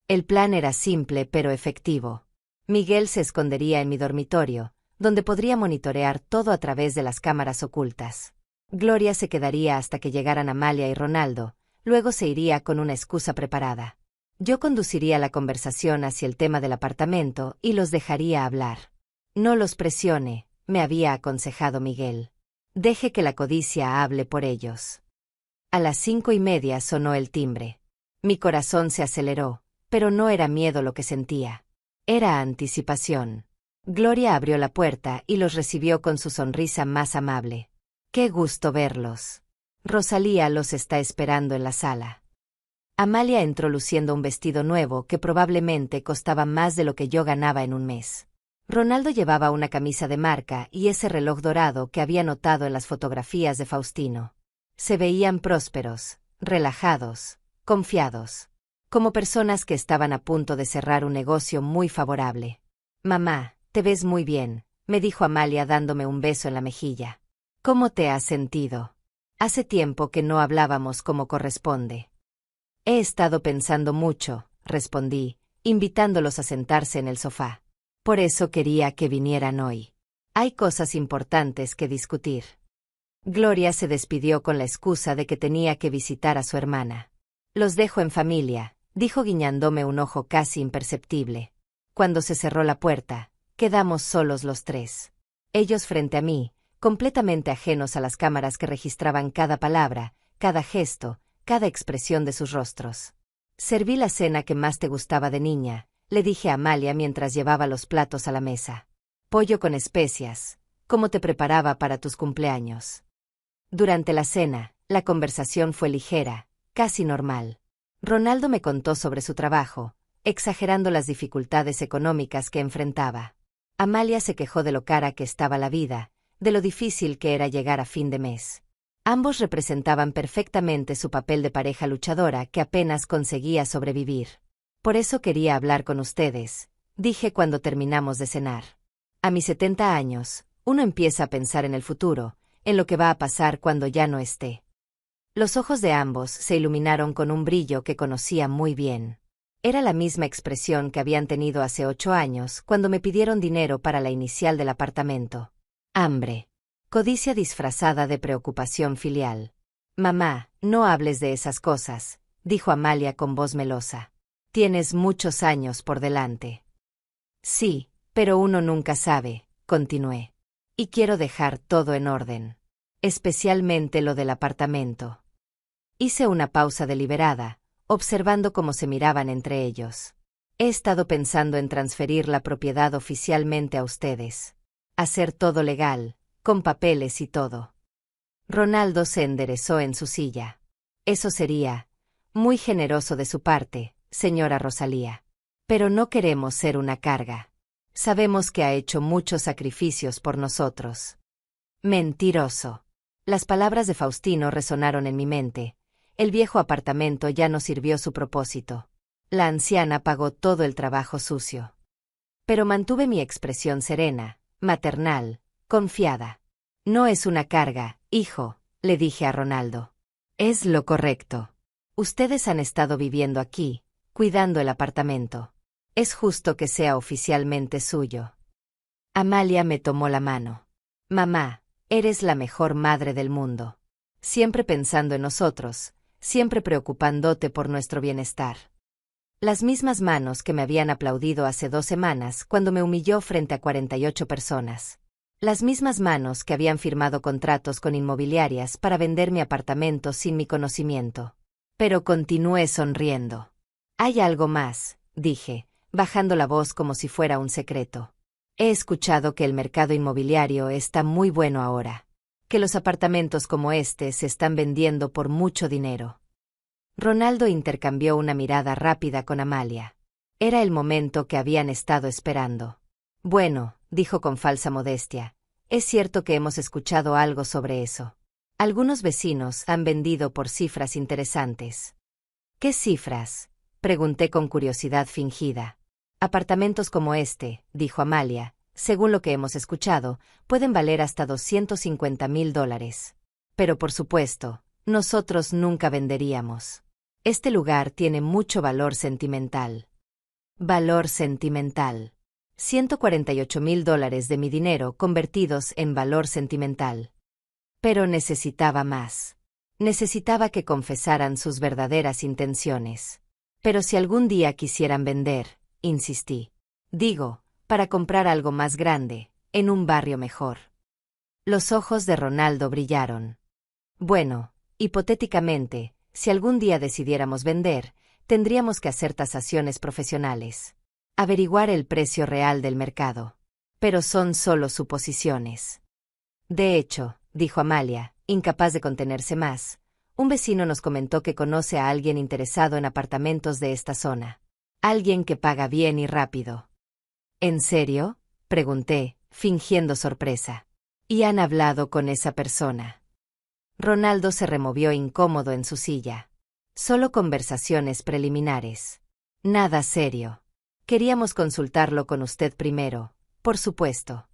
El plan era simple pero efectivo. Miguel se escondería en mi dormitorio, donde podría monitorear todo a través de las cámaras ocultas. Gloria se quedaría hasta que llegaran Amalia y Ronaldo, luego se iría con una excusa preparada. Yo conduciría la conversación hacia el tema del apartamento y los dejaría hablar. No los presione, me había aconsejado Miguel. Deje que la codicia hable por ellos. A las 5:30 sonó el timbre. Mi corazón se aceleró, pero no era miedo lo que sentía. Era anticipación. Gloria abrió la puerta y los recibió con su sonrisa más amable. ¡Qué gusto verlos! Rosalía los está esperando en la sala. Amalia entró luciendo un vestido nuevo que probablemente costaba más de lo que yo ganaba en un mes. Ronaldo llevaba una camisa de marca y ese reloj dorado que había notado en las fotografías de Faustino. Se veían prósperos, relajados, confiados, como personas que estaban a punto de cerrar un negocio muy favorable. «Mamá, te ves muy bien», me dijo Amalia dándome un beso en la mejilla. «¿Cómo te has sentido? Hace tiempo que no hablábamos como corresponde». «He estado pensando mucho», respondí, invitándolos a sentarse en el sofá. «Por eso quería que vinieran hoy. Hay cosas importantes que discutir». Gloria se despidió con la excusa de que tenía que visitar a su hermana. «Los dejo en familia», dijo guiñándome un ojo casi imperceptible. Cuando se cerró la puerta, quedamos solos los tres. Ellos frente a mí, completamente ajenos a las cámaras que registraban cada palabra, cada gesto, cada expresión de sus rostros. «Serví la cena que más te gustaba de niña», le dije a Amalia mientras llevaba los platos a la mesa. «Pollo con especias, como te preparaba para tus cumpleaños». Durante la cena, la conversación fue ligera, casi normal. Ronaldo me contó sobre su trabajo, exagerando las dificultades económicas que enfrentaba. Amalia se quejó de lo cara que estaba la vida, de lo difícil que era llegar a fin de mes. Ambos representaban perfectamente su papel de pareja luchadora que apenas conseguía sobrevivir. «Por eso quería hablar con ustedes», dije cuando terminamos de cenar. A mis 70 años, uno empieza a pensar en el futuro, en lo que va a pasar cuando ya no esté. Los ojos de ambos se iluminaron con un brillo que conocía muy bien. Era la misma expresión que habían tenido hace 8 años cuando me pidieron dinero para la inicial del apartamento. Hambre. Codicia disfrazada de preocupación filial. «Mamá, no hables de esas cosas», dijo Amalia con voz melosa. «Tienes muchos años por delante». «Sí, pero uno nunca sabe», continué. «Y quiero dejar todo en orden. Especialmente lo del apartamento». Hice una pausa deliberada, observando cómo se miraban entre ellos. «He estado pensando en transferir la propiedad oficialmente a ustedes. Hacer todo legal, con papeles y todo». Ronaldo se enderezó en su silla. «Eso sería muy generoso de su parte, señora Rosalía. Pero no queremos ser una carga. Sabemos que ha hecho muchos sacrificios por nosotros». «Mentiroso». Las palabras de Faustino resonaron en mi mente. El viejo apartamento ya no sirvió su propósito. La anciana pagó todo el trabajo sucio. Pero mantuve mi expresión serena, maternal, confiada. «No es una carga, hijo», le dije a Ronaldo. «Es lo correcto. Ustedes han estado viviendo aquí, cuidando el apartamento. Es justo que sea oficialmente suyo». Amalia me tomó la mano. «Mamá, eres la mejor madre del mundo. Siempre pensando en nosotros, siempre preocupándote por nuestro bienestar». Las mismas manos que me habían aplaudido hace 2 semanas cuando me humilló frente a 48 personas. Las mismas manos que habían firmado contratos con inmobiliarias para vender mi apartamento sin mi conocimiento. Pero continué sonriendo. Hay algo más, dije, bajando la voz como si fuera un secreto. He escuchado que el mercado inmobiliario está muy bueno ahora. Que los apartamentos como este se están vendiendo por mucho dinero. Ronaldo intercambió una mirada rápida con Amalia. Era el momento que habían estado esperando. Bueno, dijo con falsa modestia, es cierto que hemos escuchado algo sobre eso. Algunos vecinos han vendido por cifras interesantes. ¿Qué cifras?, pregunté con curiosidad fingida. Apartamentos como este, dijo Amalia, según lo que hemos escuchado, pueden valer hasta $250,000. Pero por supuesto, nosotros nunca venderíamos. Este lugar tiene mucho valor sentimental. Valor sentimental. $148,000 de mi dinero convertidos en valor sentimental. Pero necesitaba más. Necesitaba que confesaran sus verdaderas intenciones. Pero si algún día quisieran vender, insistí. Digo, para comprar algo más grande, en un barrio mejor. Los ojos de Ronaldo brillaron. Bueno, hipotéticamente, si algún día decidiéramos vender, tendríamos que hacer tasaciones profesionales. Averiguar el precio real del mercado. Pero son solo suposiciones. De hecho, dijo Amalia, incapaz de contenerse más, un vecino nos comentó que conoce a alguien interesado en apartamentos de esta zona. Alguien que paga bien y rápido. ¿En serio?, pregunté, fingiendo sorpresa. ¿Y han hablado con esa persona? Ronaldo se removió incómodo en su silla. Solo conversaciones preliminares. Nada serio. Queríamos consultarlo con usted primero, por supuesto.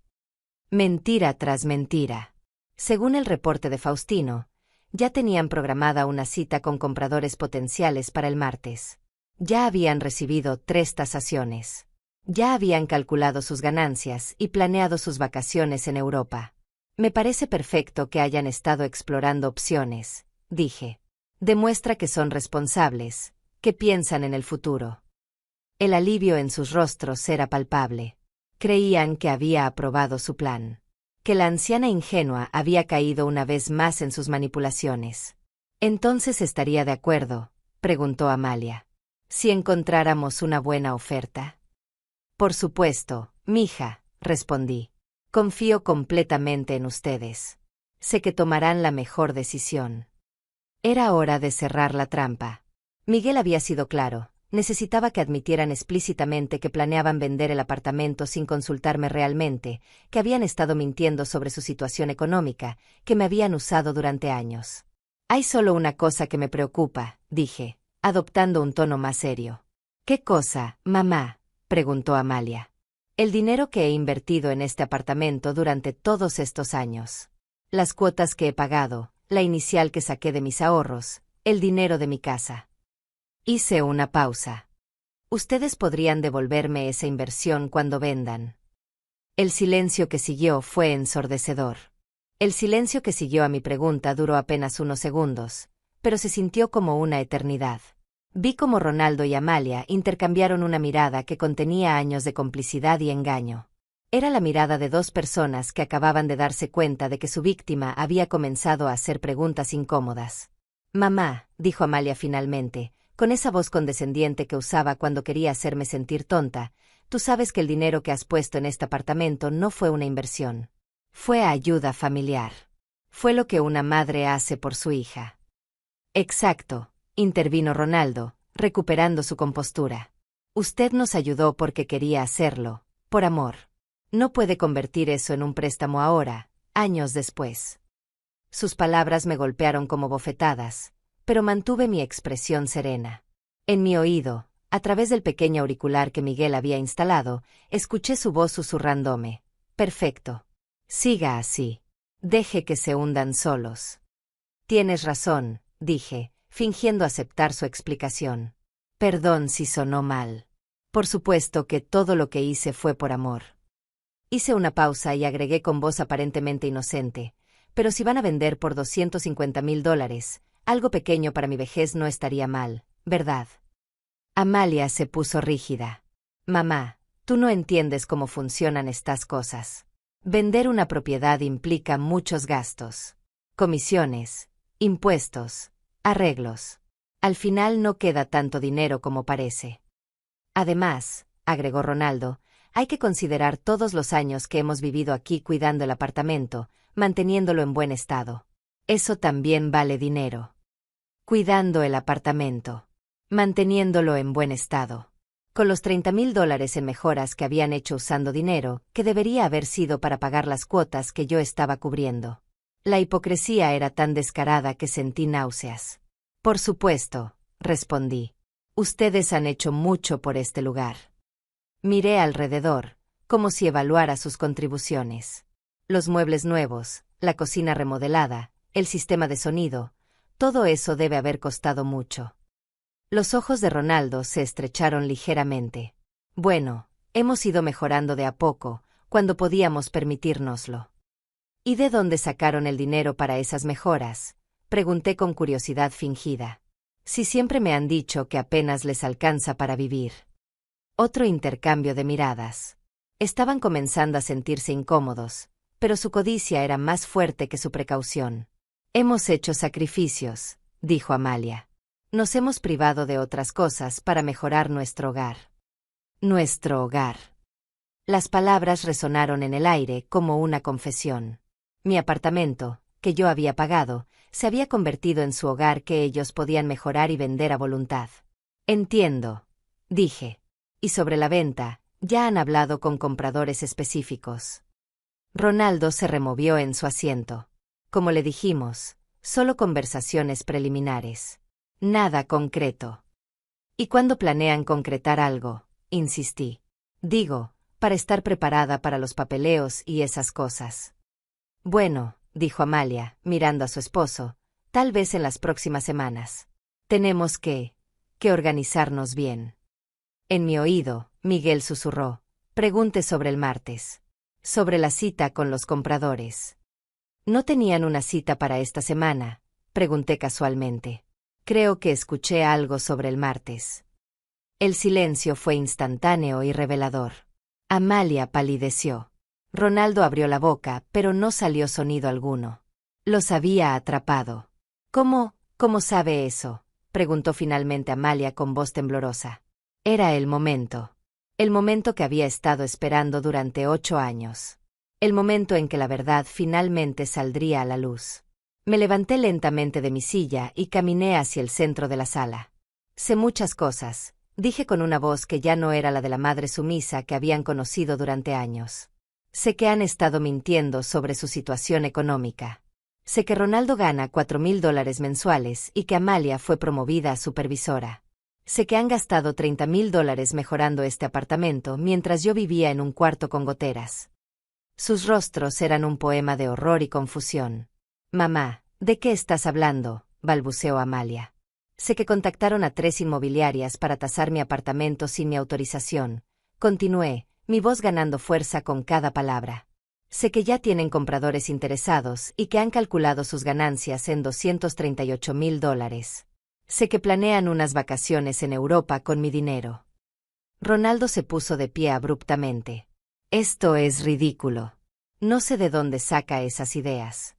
Mentira tras mentira. Según el reporte de Faustino, ya tenían programada una cita con compradores potenciales para el martes. Ya habían recibido 3 tasaciones. Ya habían calculado sus ganancias y planeado sus vacaciones en Europa. Me parece perfecto que hayan estado explorando opciones, dije. Demuestra que son responsables, que piensan en el futuro. El alivio en sus rostros era palpable. Creían que había aprobado su plan. Que la anciana ingenua había caído una vez más en sus manipulaciones. ¿Entonces estaría de acuerdo?, preguntó Amalia. Si encontráramos una buena oferta. Por supuesto, mija, respondí. Confío completamente en ustedes. Sé que tomarán la mejor decisión. Era hora de cerrar la trampa. Miguel había sido claro. Necesitaba que admitieran explícitamente que planeaban vender el apartamento sin consultarme realmente, que habían estado mintiendo sobre su situación económica, que me habían usado durante años. Hay solo una cosa que me preocupa, dije, adoptando un tono más serio. ¿Qué cosa, mamá?, preguntó Amalia. El dinero que he invertido en este apartamento durante todos estos años. Las cuotas que he pagado, la inicial que saqué de mis ahorros, el dinero de mi casa. Hice una pausa. Ustedes podrían devolverme esa inversión cuando vendan. El silencio que siguió fue ensordecedor. El silencio que siguió a mi pregunta duró apenas unos segundos, pero se sintió como una eternidad. Vi cómo Ronaldo y Amalia intercambiaron una mirada que contenía años de complicidad y engaño. Era la mirada de 2 personas que acababan de darse cuenta de que su víctima había comenzado a hacer preguntas incómodas. Mamá, dijo Amalia finalmente, con esa voz condescendiente que usaba cuando quería hacerme sentir tonta, tú sabes que el dinero que has puesto en este apartamento no fue una inversión. Fue ayuda familiar. Fue lo que una madre hace por su hija. Exacto, intervino Ronaldo, recuperando su compostura. Usted nos ayudó porque quería hacerlo, por amor. No puede convertir eso en un préstamo ahora, años después. Sus palabras me golpearon como bofetadas, pero mantuve mi expresión serena. En mi oído, a través del pequeño auricular que Miguel había instalado, escuché su voz susurrándome. Perfecto. Siga así. Deje que se hundan solos. Tienes razón, dije, fingiendo aceptar su explicación. Perdón si sonó mal. Por supuesto que todo lo que hice fue por amor. Hice una pausa y agregué con voz aparentemente inocente. Pero si van a vender por $250,000, algo pequeño para mi vejez no estaría mal, ¿verdad? Amalia se puso rígida. Mamá, tú no entiendes cómo funcionan estas cosas. Vender una propiedad implica muchos gastos. Comisiones, impuestos, arreglos. Al final no queda tanto dinero como parece. Además, agregó Ronaldo, hay que considerar todos los años que hemos vivido aquí cuidando el apartamento, manteniéndolo en buen estado. Eso también vale dinero. Cuidando el apartamento. Manteniéndolo en buen estado. Con los $30,000 en mejoras que habían hecho usando dinero, que debería haber sido para pagar las cuotas que yo estaba cubriendo. La hipocresía era tan descarada que sentí náuseas. Por supuesto, respondí. Ustedes han hecho mucho por este lugar. Miré alrededor, como si evaluara sus contribuciones. Los muebles nuevos, la cocina remodelada, el sistema de sonido, todo eso debe haber costado mucho. Los ojos de Ronaldo se estrecharon ligeramente. Bueno, hemos ido mejorando de a poco, cuando podíamos permitírnoslo. ¿Y de dónde sacaron el dinero para esas mejoras?, pregunté con curiosidad fingida. Si siempre me han dicho que apenas les alcanza para vivir. Otro intercambio de miradas. Estaban comenzando a sentirse incómodos, pero su codicia era más fuerte que su precaución. Hemos hecho sacrificios, dijo Amalia. Nos hemos privado de otras cosas para mejorar nuestro hogar. Nuestro hogar. Las palabras resonaron en el aire como una confesión. Mi apartamento, que yo había pagado, se había convertido en su hogar que ellos podían mejorar y vender a voluntad. Entiendo, dije. Y sobre la venta, ya han hablado con compradores específicos. Ronaldo se removió en su asiento. Como le dijimos, solo conversaciones preliminares. Nada concreto. ¿Y cuándo planean concretar algo?, insistí. Digo, para estar preparada para los papeleos y esas cosas. Bueno, dijo Amalia, mirando a su esposo, tal vez en las próximas semanas. Tenemos que organizarnos bien. En mi oído, Miguel susurró, pregunte sobre el martes. Sobre la cita con los compradores. ¿No tenían una cita para esta semana?, pregunté casualmente. Creo que escuché algo sobre el martes. El silencio fue instantáneo y revelador. Amalia palideció. Ronaldo abrió la boca, pero no salió sonido alguno. Los había atrapado. ¿Cómo sabe eso?, preguntó finalmente Amalia con voz temblorosa. Era el momento. El momento que había estado esperando durante 8 años. El momento en que la verdad finalmente saldría a la luz. Me levanté lentamente de mi silla y caminé hacia el centro de la sala. Sé muchas cosas, dije con una voz que ya no era la de la madre sumisa que habían conocido durante años. Sé que han estado mintiendo sobre su situación económica. Sé que Ronaldo gana $4,000 mensuales y que Amalia fue promovida a supervisora. Sé que han gastado $30,000 mejorando este apartamento mientras yo vivía en un cuarto con goteras. Sus rostros eran un poema de horror y confusión. Mamá, ¿de qué estás hablando?, balbuceó Amalia. Sé que contactaron a 3 inmobiliarias para tasar mi apartamento sin mi autorización. Continué, mi voz ganando fuerza con cada palabra. Sé que ya tienen compradores interesados y que han calculado sus ganancias en $238,000. Sé que planean unas vacaciones en Europa con mi dinero. Ronaldo se puso de pie abruptamente. Esto es ridículo. No sé de dónde saca esas ideas.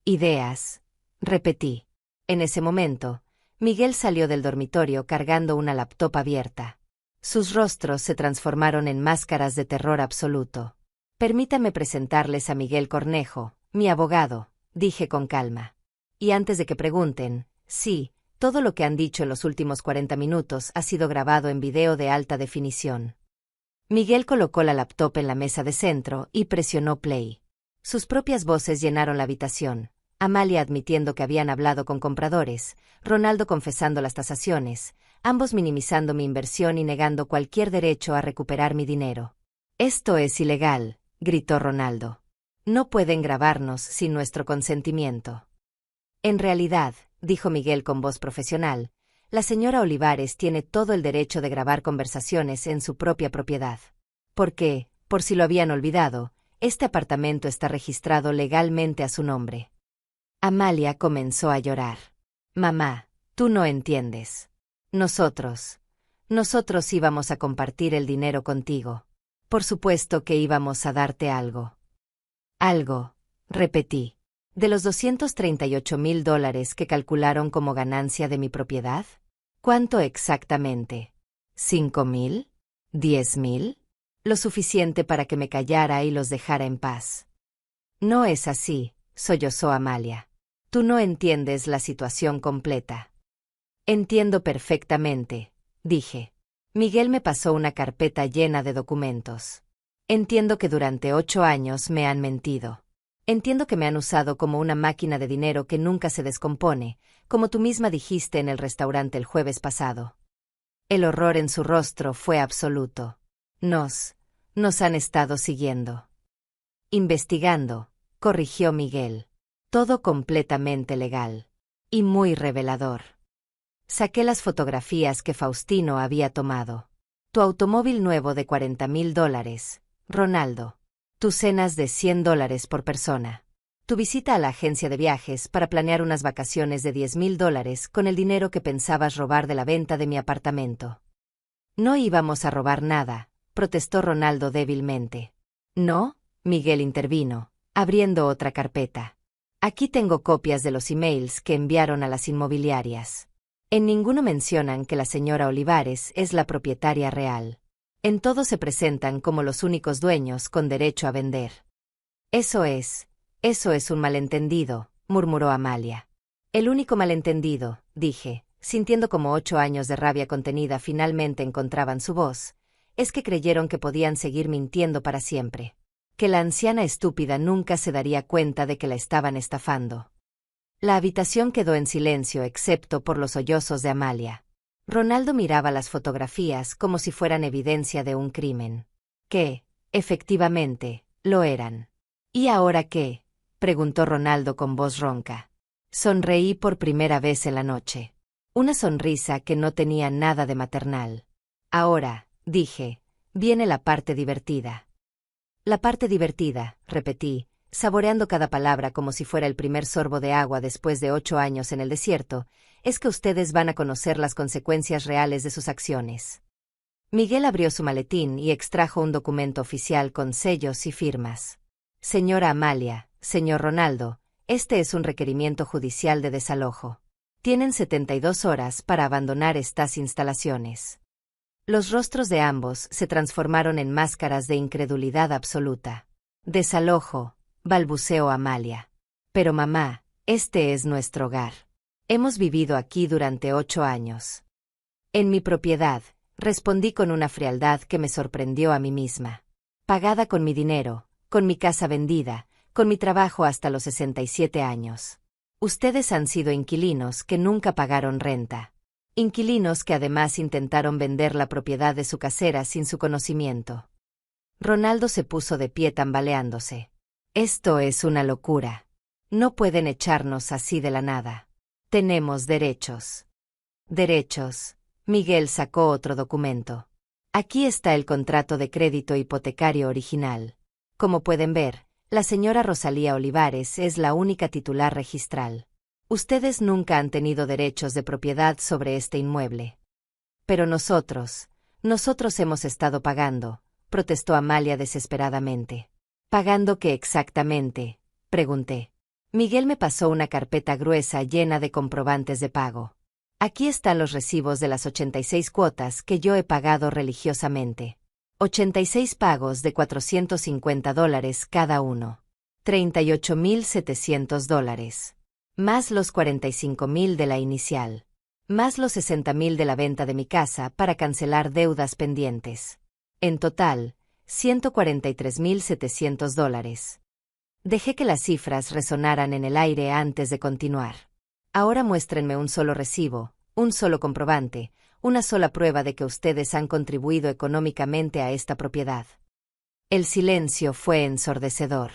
Ideas, repetí. En ese momento, Miguel salió del dormitorio cargando una laptop abierta. Sus rostros se transformaron en máscaras de terror absoluto. Permítame presentarles a Miguel Cornejo, mi abogado, dije con calma. Y antes de que pregunten, sí, todo lo que han dicho en los últimos 40 minutos ha sido grabado en video de alta definición. Miguel colocó la laptop en la mesa de centro y presionó play. Sus propias voces llenaron la habitación. Amalia admitiendo que habían hablado con compradores, Ronaldo confesando las tasaciones, ambos minimizando mi inversión y negando cualquier derecho a recuperar mi dinero. «Esto es ilegal», gritó Ronaldo. «No pueden grabarnos sin nuestro consentimiento». En realidad, dijo Miguel con voz profesional, la señora Olivares tiene todo el derecho de grabar conversaciones en su propia propiedad. Porque, por si lo habían olvidado, este apartamento está registrado legalmente a su nombre. Amalia comenzó a llorar. Mamá, tú no entiendes. Nosotros Nosotros íbamos a compartir el dinero contigo. Por supuesto que íbamos a darte algo. Algo, repetí. ¿De los $238,000 que calcularon como ganancia de mi propiedad? ¿Cuánto exactamente? ¿5,000? ¿10,000? Lo suficiente para que me callara y los dejara en paz. No es así, sollozó Amalia. Tú no entiendes la situación completa. Entiendo perfectamente, dije. Miguel me pasó una carpeta llena de documentos. Entiendo que durante 8 años me han mentido. Entiendo que me han usado como una máquina de dinero que nunca se descompone, como tú misma dijiste en el restaurante el jueves pasado. El horror en su rostro fue absoluto. Nos han estado siguiendo. Investigando, corrigió Miguel. Todo completamente legal. Y muy revelador. Saqué las fotografías que Faustino había tomado. Tu automóvil nuevo de $40,000, Ronaldo. Tus cenas de $100 por persona. Tu visita a la agencia de viajes para planear unas vacaciones de $10,000 con el dinero que pensabas robar de la venta de mi apartamento. No íbamos a robar nada, protestó Ronaldo débilmente. ¿No? Miguel intervino, abriendo otra carpeta. Aquí tengo copias de los emails que enviaron a las inmobiliarias. En ninguno mencionan que la señora Olivares es la propietaria real. En todo se presentan como los únicos dueños con derecho a vender. Eso es un malentendido, murmuró Amalia. El único malentendido, dije, sintiendo como 8 años de rabia contenida finalmente encontraban su voz, es que creyeron que podían seguir mintiendo para siempre. Que la anciana estúpida nunca se daría cuenta de que la estaban estafando. La habitación quedó en silencio excepto por los sollozos de Amalia. Ronaldo miraba las fotografías como si fueran evidencia de un crimen. Que, efectivamente, lo eran. ¿Y ahora qué?, preguntó Ronaldo con voz ronca. Sonreí por primera vez en la noche. Una sonrisa que no tenía nada de maternal. Ahora, dije, viene la parte divertida. La parte divertida, repetí, saboreando cada palabra como si fuera el primer sorbo de agua después de 8 años en el desierto, es que ustedes van a conocer las consecuencias reales de sus acciones. Miguel abrió su maletín y extrajo un documento oficial con sellos y firmas. Señora Amalia, señor Ronaldo, este es un requerimiento judicial de desalojo. Tienen 72 horas para abandonar estas instalaciones. Los rostros de ambos se transformaron en máscaras de incredulidad absoluta. Desalojo, balbuceó Amalia. Pero mamá, este es nuestro hogar. Hemos vivido aquí durante 8 años. En mi propiedad, respondí con una frialdad que me sorprendió a mí misma. Pagada con mi dinero, con mi casa vendida, con mi trabajo hasta los 67 años. Ustedes han sido inquilinos que nunca pagaron renta. Inquilinos que además intentaron vender la propiedad de su casera sin su conocimiento. Ronaldo se puso de pie tambaleándose. Esto es una locura. No pueden echarnos así de la nada. Tenemos derechos. Derechos. Miguel sacó otro documento. Aquí está el contrato de crédito hipotecario original. Como pueden ver, la señora Rosalía Olivares es la única titular registral. Ustedes nunca han tenido derechos de propiedad sobre este inmueble. Pero nosotros hemos estado pagando, protestó Amalia desesperadamente. ¿Pagando qué exactamente?, pregunté. Miguel me pasó una carpeta gruesa llena de comprobantes de pago. Aquí están los recibos de las 86 cuotas que yo he pagado religiosamente. 86 pagos de $450 cada uno. $38,700. Más los 45,000 de la inicial. Más los 60,000 de la venta de mi casa para cancelar deudas pendientes. En total, $143,700. Dejé que las cifras resonaran en el aire antes de continuar. Ahora muéstrenme un solo recibo, un solo comprobante, una sola prueba de que ustedes han contribuido económicamente a esta propiedad. El silencio fue ensordecedor.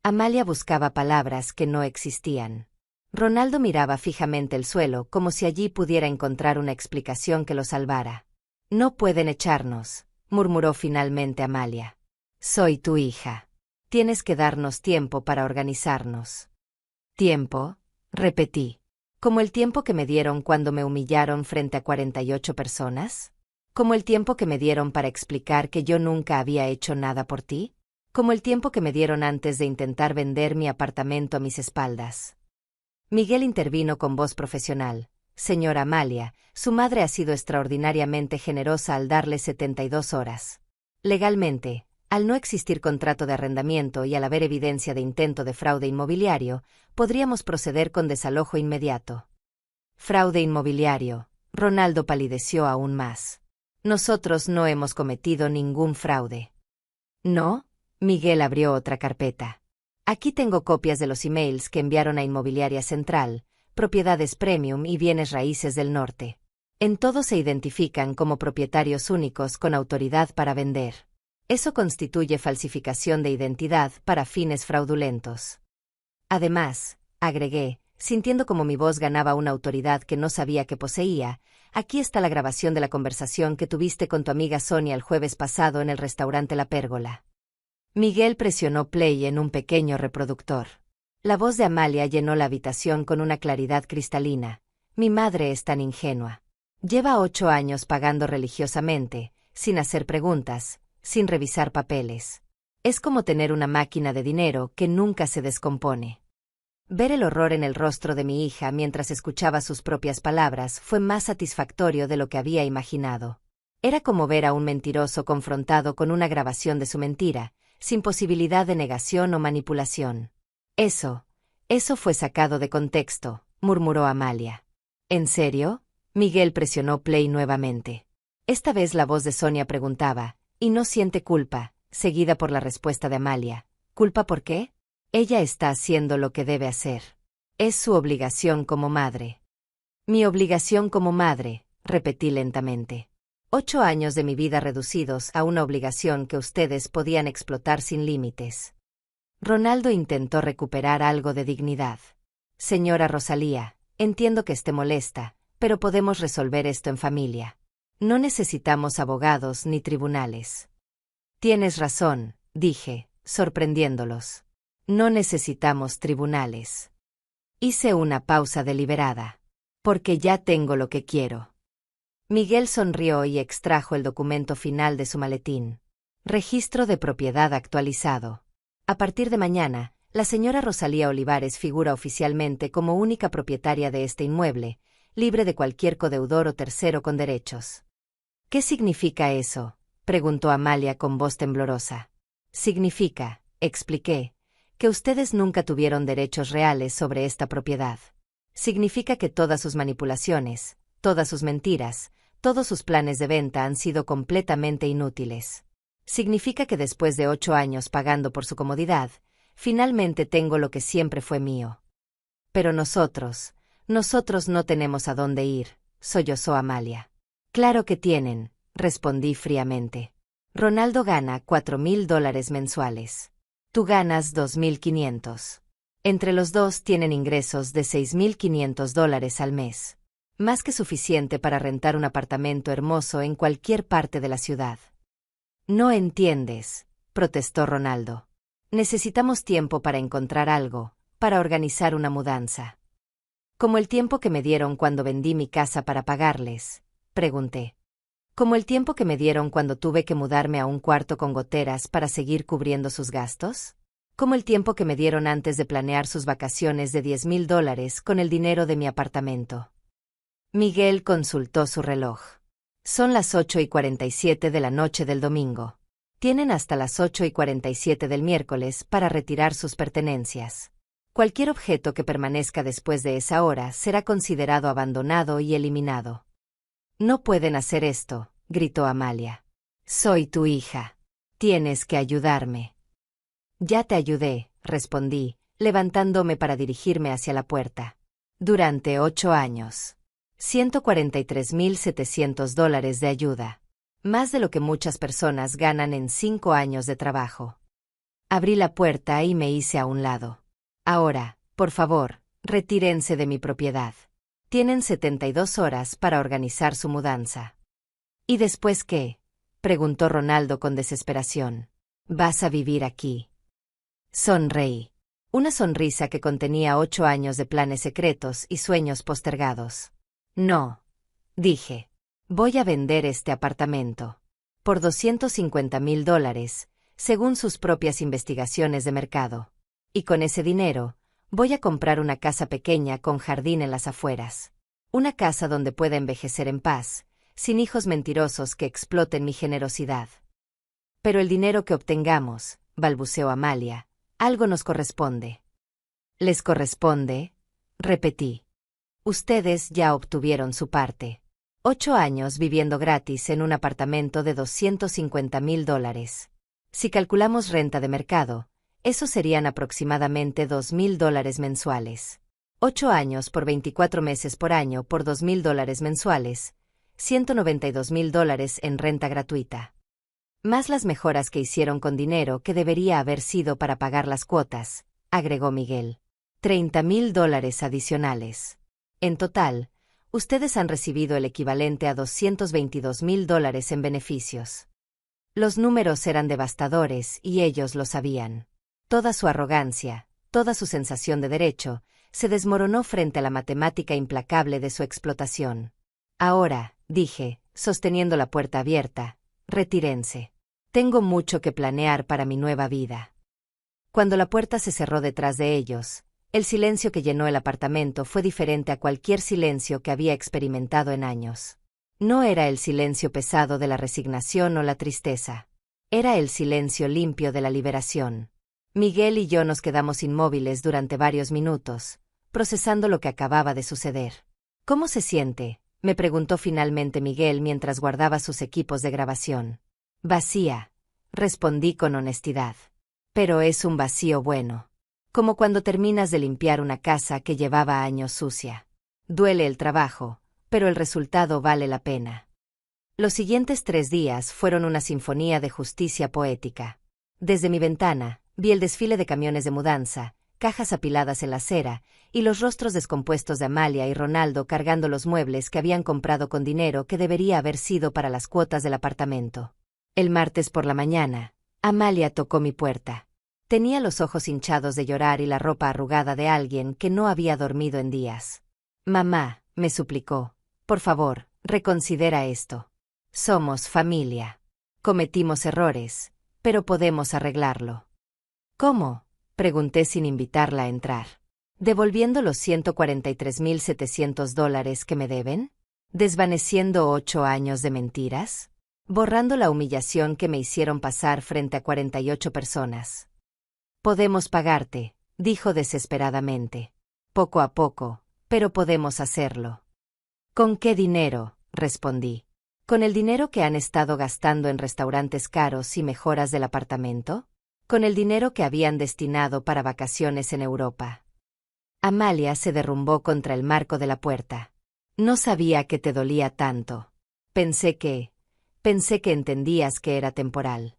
Amalia buscaba palabras que no existían. Ronaldo miraba fijamente el suelo como si allí pudiera encontrar una explicación que lo salvara. No pueden echarnos, murmuró finalmente Amalia. Soy tu hija. Tienes que darnos tiempo para organizarnos. ¿Tiempo?, repetí. ¿Como el tiempo que me dieron cuando me humillaron frente a 48 personas? ¿Como el tiempo que me dieron para explicar que yo nunca había hecho nada por ti? ¿Como el tiempo que me dieron antes de intentar vender mi apartamento a mis espaldas? Miguel intervino con voz profesional. Señora Amalia, su madre ha sido extraordinariamente generosa al darle 72 horas. Legalmente, al no existir contrato de arrendamiento y al haber evidencia de intento de fraude inmobiliario, podríamos proceder con desalojo inmediato. Fraude inmobiliario. Ronaldo palideció aún más. Nosotros no hemos cometido ningún fraude. ¿No? Miguel abrió otra carpeta. Aquí tengo copias de los emails que enviaron a Inmobiliaria Central, Propiedades Premium y Bienes Raíces del Norte. En todos se identifican como propietarios únicos con autoridad para vender. Eso constituye falsificación de identidad para fines fraudulentos. Además, agregué, sintiendo como mi voz ganaba una autoridad que no sabía que poseía, aquí está la grabación de la conversación que tuviste con tu amiga Sonia el jueves pasado en el restaurante La Pérgola. Miguel presionó play en un pequeño reproductor. La voz de Amalia llenó la habitación con una claridad cristalina. Mi madre es tan ingenua. Lleva 8 años pagando religiosamente, sin hacer preguntas, sin revisar papeles. Es como tener una máquina de dinero que nunca se descompone. Ver el horror en el rostro de mi hija mientras escuchaba sus propias palabras fue más satisfactorio de lo que había imaginado. Era como ver a un mentiroso confrontado con una grabación de su mentira, sin posibilidad de negación o manipulación. Eso fue sacado de contexto, murmuró Amalia. ¿En serio? Miguel presionó play nuevamente. Esta vez la voz de Sonia preguntaba, y no siente culpa, seguida por la respuesta de Amalia. ¿Culpa por qué? Ella está haciendo lo que debe hacer. Es su obligación como madre. Mi obligación como madre, repetí lentamente. 8 años de mi vida reducidos a una obligación que ustedes podían explotar sin límites. Ronaldo intentó recuperar algo de dignidad. Señora Rosalía, entiendo que esté molesta, pero podemos resolver esto en familia. No necesitamos abogados ni tribunales. Tienes razón, dije, sorprendiéndolos. No necesitamos tribunales. Hice una pausa deliberada. Porque ya tengo lo que quiero. Miguel sonrió y extrajo el documento final de su maletín. Registro de propiedad actualizado. A partir de mañana, la señora Rosalía Olivares figura oficialmente como única propietaria de este inmueble, libre de cualquier codeudor o tercero con derechos. ¿Qué significa eso?, preguntó Amalia con voz temblorosa. Significa, expliqué, que ustedes nunca tuvieron derechos reales sobre esta propiedad. Significa que todas sus manipulaciones, todas sus mentiras, todos sus planes de venta han sido completamente inútiles. Significa que después de 8 años pagando por su comodidad, finalmente tengo lo que siempre fue mío. Pero nosotros no tenemos a dónde ir, sollozó Amalia. Claro que tienen, respondí fríamente. Ronaldo gana $4,000 mensuales. Tú ganas 2,500. Entre los dos tienen ingresos de $6,500 al mes. Más que suficiente para rentar un apartamento hermoso en cualquier parte de la ciudad. No entiendes, protestó Ronaldo. Necesitamos tiempo para encontrar algo, para organizar una mudanza. ¿Como el tiempo que me dieron cuando vendí mi casa para pagarles?, pregunté. ¿Como el tiempo que me dieron cuando tuve que mudarme a un cuarto con goteras para seguir cubriendo sus gastos? ¿Como el tiempo que me dieron antes de planear sus vacaciones de $10,000 con el dinero de mi apartamento? Miguel consultó su reloj. Son las 8:47 de la noche del domingo. Tienen hasta las 8:47 del miércoles para retirar sus pertenencias. Cualquier objeto que permanezca después de esa hora será considerado abandonado y eliminado. No pueden hacer esto, gritó Amalia. Soy tu hija. Tienes que ayudarme. Ya te ayudé, respondí, levantándome para dirigirme hacia la puerta. Durante 8 años. $143,700 de ayuda. Más de lo que muchas personas ganan en 5 años de trabajo. Abrí la puerta y me hice a un lado. Ahora, por favor, retírense de mi propiedad. Tienen 72 horas para organizar su mudanza. ¿Y después qué?, preguntó Ronaldo con desesperación. Vas a vivir aquí. Sonreí. Una sonrisa que contenía 8 años de planes secretos y sueños postergados. No, dije. Voy a vender este apartamento. Por $250,000, según sus propias investigaciones de mercado. Y con ese dinero, voy a comprar una casa pequeña con jardín en las afueras. Una casa donde pueda envejecer en paz, sin hijos mentirosos que exploten mi generosidad. Pero el dinero que obtengamos, balbuceó Amalia, algo nos corresponde. ¿Les corresponde? Repetí. Ustedes ya obtuvieron su parte. 8 años viviendo gratis en un apartamento de $250,000. Si calculamos renta de mercado, eso serían aproximadamente $2,000 mensuales. 8 años por 24 meses por año por $2,000 mensuales, $192,000 en renta gratuita. Más las mejoras que hicieron con dinero que debería haber sido para pagar las cuotas, agregó Miguel. $30,000 adicionales. En total, ustedes han recibido el equivalente a $222,000 en beneficios. Los números eran devastadores y ellos lo sabían. Toda su arrogancia, toda su sensación de derecho, se desmoronó frente a la matemática implacable de su explotación. Ahora, dije, sosteniendo la puerta abierta, retírense. Tengo mucho que planear para mi nueva vida. Cuando la puerta se cerró detrás de ellos, el silencio que llenó el apartamento fue diferente a cualquier silencio que había experimentado en años. No era el silencio pesado de la resignación o la tristeza. Era el silencio limpio de la liberación. Miguel y yo nos quedamos inmóviles durante varios minutos, procesando lo que acababa de suceder. ¿Cómo se siente?, me preguntó finalmente Miguel mientras guardaba sus equipos de grabación. Vacía, respondí con honestidad. Pero es un vacío bueno. Como cuando terminas de limpiar una casa que llevaba años sucia. Duele el trabajo, pero el resultado vale la pena. Los siguientes 3 días fueron una sinfonía de justicia poética. Desde mi ventana, vi el desfile de camiones de mudanza, cajas apiladas en la acera, y los rostros descompuestos de Amalia y Ronaldo cargando los muebles que habían comprado con dinero que debería haber sido para las cuotas del apartamento. El martes por la mañana, Amalia tocó mi puerta. Tenía los ojos hinchados de llorar y la ropa arrugada de alguien que no había dormido en días. Mamá, me suplicó, por favor, reconsidera esto. Somos familia. Cometimos errores, pero podemos arreglarlo. ¿Cómo?, pregunté sin invitarla a entrar. ¿Devolviendo los $143,700 que me deben? ¿Desvaneciendo 8 años de mentiras? ¿Borrando la humillación que me hicieron pasar frente a 48 personas? Podemos pagarte, dijo desesperadamente. Poco a poco, pero podemos hacerlo. ¿Con qué dinero?, respondí. ¿Con el dinero que han estado gastando en restaurantes caros y mejoras del apartamento? ¿Con el dinero que habían destinado para vacaciones en Europa? Amalia se derrumbó contra el marco de la puerta. No sabía que te dolía tanto. Pensé que entendías que era temporal.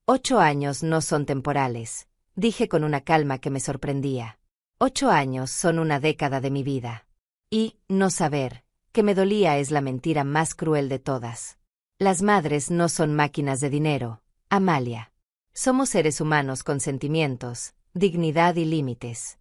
8 años no son temporales, dije con una calma que me sorprendía. 8 años son una década de mi vida. Y, no saber, que me dolía es la mentira más cruel de todas. Las madres no son máquinas de dinero, Amalia. Somos seres humanos con sentimientos, dignidad y límites.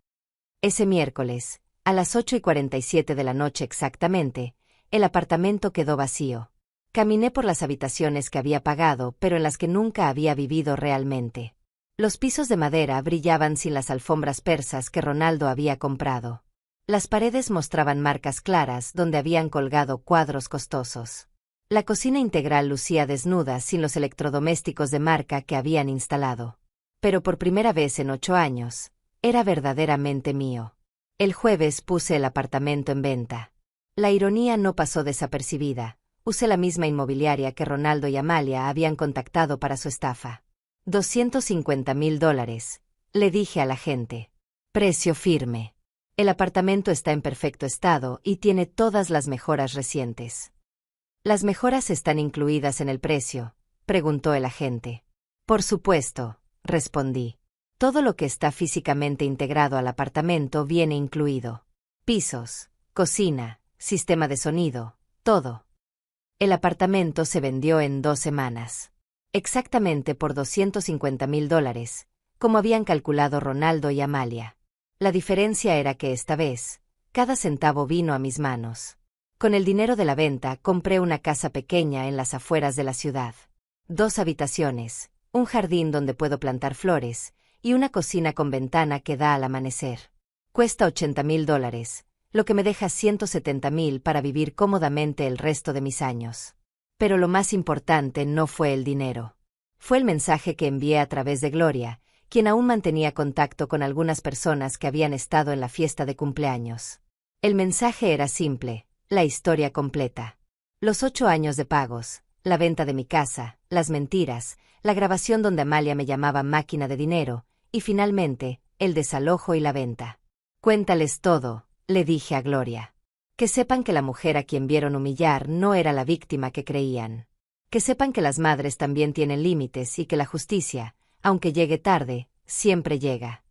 Ese miércoles, a las 8:47 de la noche exactamente, el apartamento quedó vacío. Caminé por las habitaciones que había pagado pero en las que nunca había vivido realmente. Los pisos de madera brillaban sin las alfombras persas que Ronaldo había comprado. Las paredes mostraban marcas claras donde habían colgado cuadros costosos. La cocina integral lucía desnuda sin los electrodomésticos de marca que habían instalado. Pero por primera vez en 8 años, era verdaderamente mío. El jueves puse el apartamento en venta. La ironía no pasó desapercibida. Usé la misma inmobiliaria que Ronaldo y Amalia habían contactado para su estafa. $250,000, le dije a la gente. Precio firme. El apartamento está en perfecto estado y tiene todas las mejoras recientes. ¿Las mejoras están incluidas en el precio?, preguntó el agente. Por supuesto, respondí. Todo lo que está físicamente integrado al apartamento viene incluido. Pisos, cocina, sistema de sonido, todo. El apartamento se vendió en 2 semanas. Exactamente por $250,000, como habían calculado Ronaldo y Amalia. La diferencia era que esta vez, cada centavo vino a mis manos. Con el dinero de la venta compré una casa pequeña en las afueras de la ciudad. 2 habitaciones, un jardín donde puedo plantar flores, y una cocina con ventana que da al amanecer. Cuesta $80,000, lo que me deja $170,000 para vivir cómodamente el resto de mis años. Pero lo más importante no fue el dinero. Fue el mensaje que envié a través de Gloria, quien aún mantenía contacto con algunas personas que habían estado en la fiesta de cumpleaños. El mensaje era simple, la historia completa. Los 8 años de pagos, la venta de mi casa, las mentiras, la grabación donde Amalia me llamaba máquina de dinero, y finalmente, el desalojo y la venta. Cuéntales todo, le dije a Gloria. Que sepan que la mujer a quien vieron humillar no era la víctima que creían. Que sepan que las madres también tienen límites y que la justicia, aunque llegue tarde, siempre llega.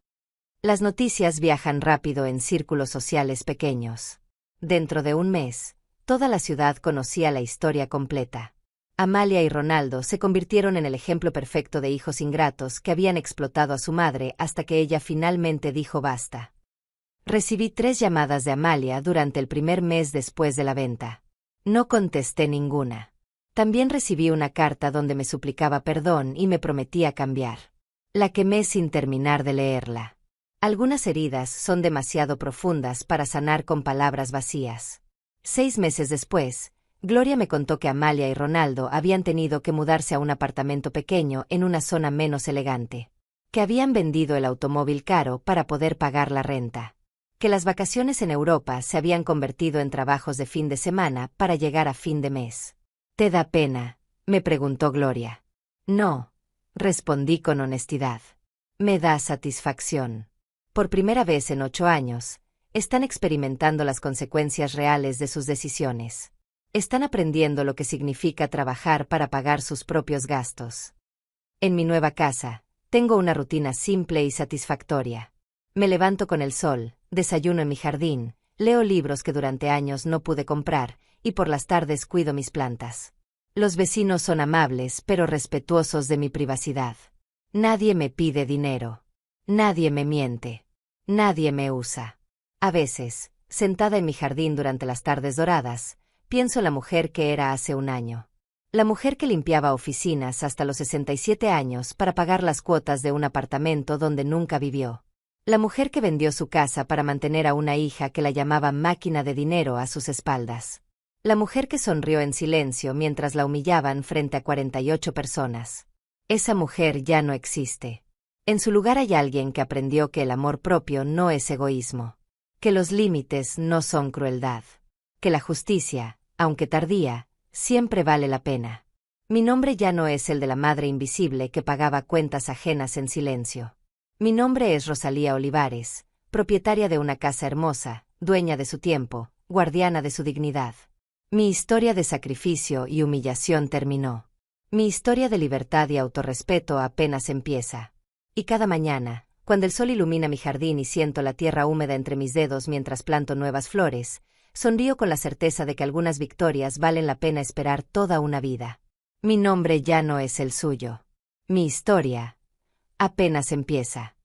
Las noticias viajan rápido en círculos sociales pequeños. Dentro de un mes, toda la ciudad conocía la historia completa. Amalia y Ronaldo se convirtieron en el ejemplo perfecto de hijos ingratos que habían explotado a su madre hasta que ella finalmente dijo basta. Recibí 3 llamadas de Amalia durante el primer mes después de la venta. No contesté ninguna. También recibí una carta donde me suplicaba perdón y me prometía cambiar. La quemé sin terminar de leerla. Algunas heridas son demasiado profundas para sanar con palabras vacías. 6 meses después, Gloria me contó que Amalia y Ronaldo habían tenido que mudarse a un apartamento pequeño en una zona menos elegante. Que habían vendido el automóvil caro para poder pagar la renta. Que las vacaciones en Europa se habían convertido en trabajos de fin de semana para llegar a fin de mes. ¿Te da pena?, me preguntó Gloria. No, respondí con honestidad. Me da satisfacción. Por primera vez en 8 años, están experimentando las consecuencias reales de sus decisiones. Están aprendiendo lo que significa trabajar para pagar sus propios gastos. En mi nueva casa, tengo una rutina simple y satisfactoria. Me levanto con el sol, desayuno en mi jardín, leo libros que durante años no pude comprar, y por las tardes cuido mis plantas. Los vecinos son amables pero respetuosos de mi privacidad. Nadie me pide dinero. Nadie me miente. Nadie me usa. A veces, sentada en mi jardín durante las tardes doradas, pienso en la mujer que era hace un año. La mujer que limpiaba oficinas hasta los 67 años para pagar las cuotas de un apartamento donde nunca vivió. La mujer que vendió su casa para mantener a una hija que la llamaba máquina de dinero a sus espaldas. La mujer que sonrió en silencio mientras la humillaban frente a 48 personas. Esa mujer ya no existe. En su lugar hay alguien que aprendió que el amor propio no es egoísmo. Que los límites no son crueldad. Que la justicia, aunque tardía, siempre vale la pena. Mi nombre ya no es el de la madre invisible que pagaba cuentas ajenas en silencio. Mi nombre es Rosalía Olivares, propietaria de una casa hermosa, dueña de su tiempo, guardiana de su dignidad. Mi historia de sacrificio y humillación terminó. Mi historia de libertad y autorrespeto apenas empieza. Y cada mañana, cuando el sol ilumina mi jardín y siento la tierra húmeda entre mis dedos mientras planto nuevas flores, sonrío con la certeza de que algunas victorias valen la pena esperar toda una vida. Mi nombre ya no es el suyo. Mi historia apenas empieza.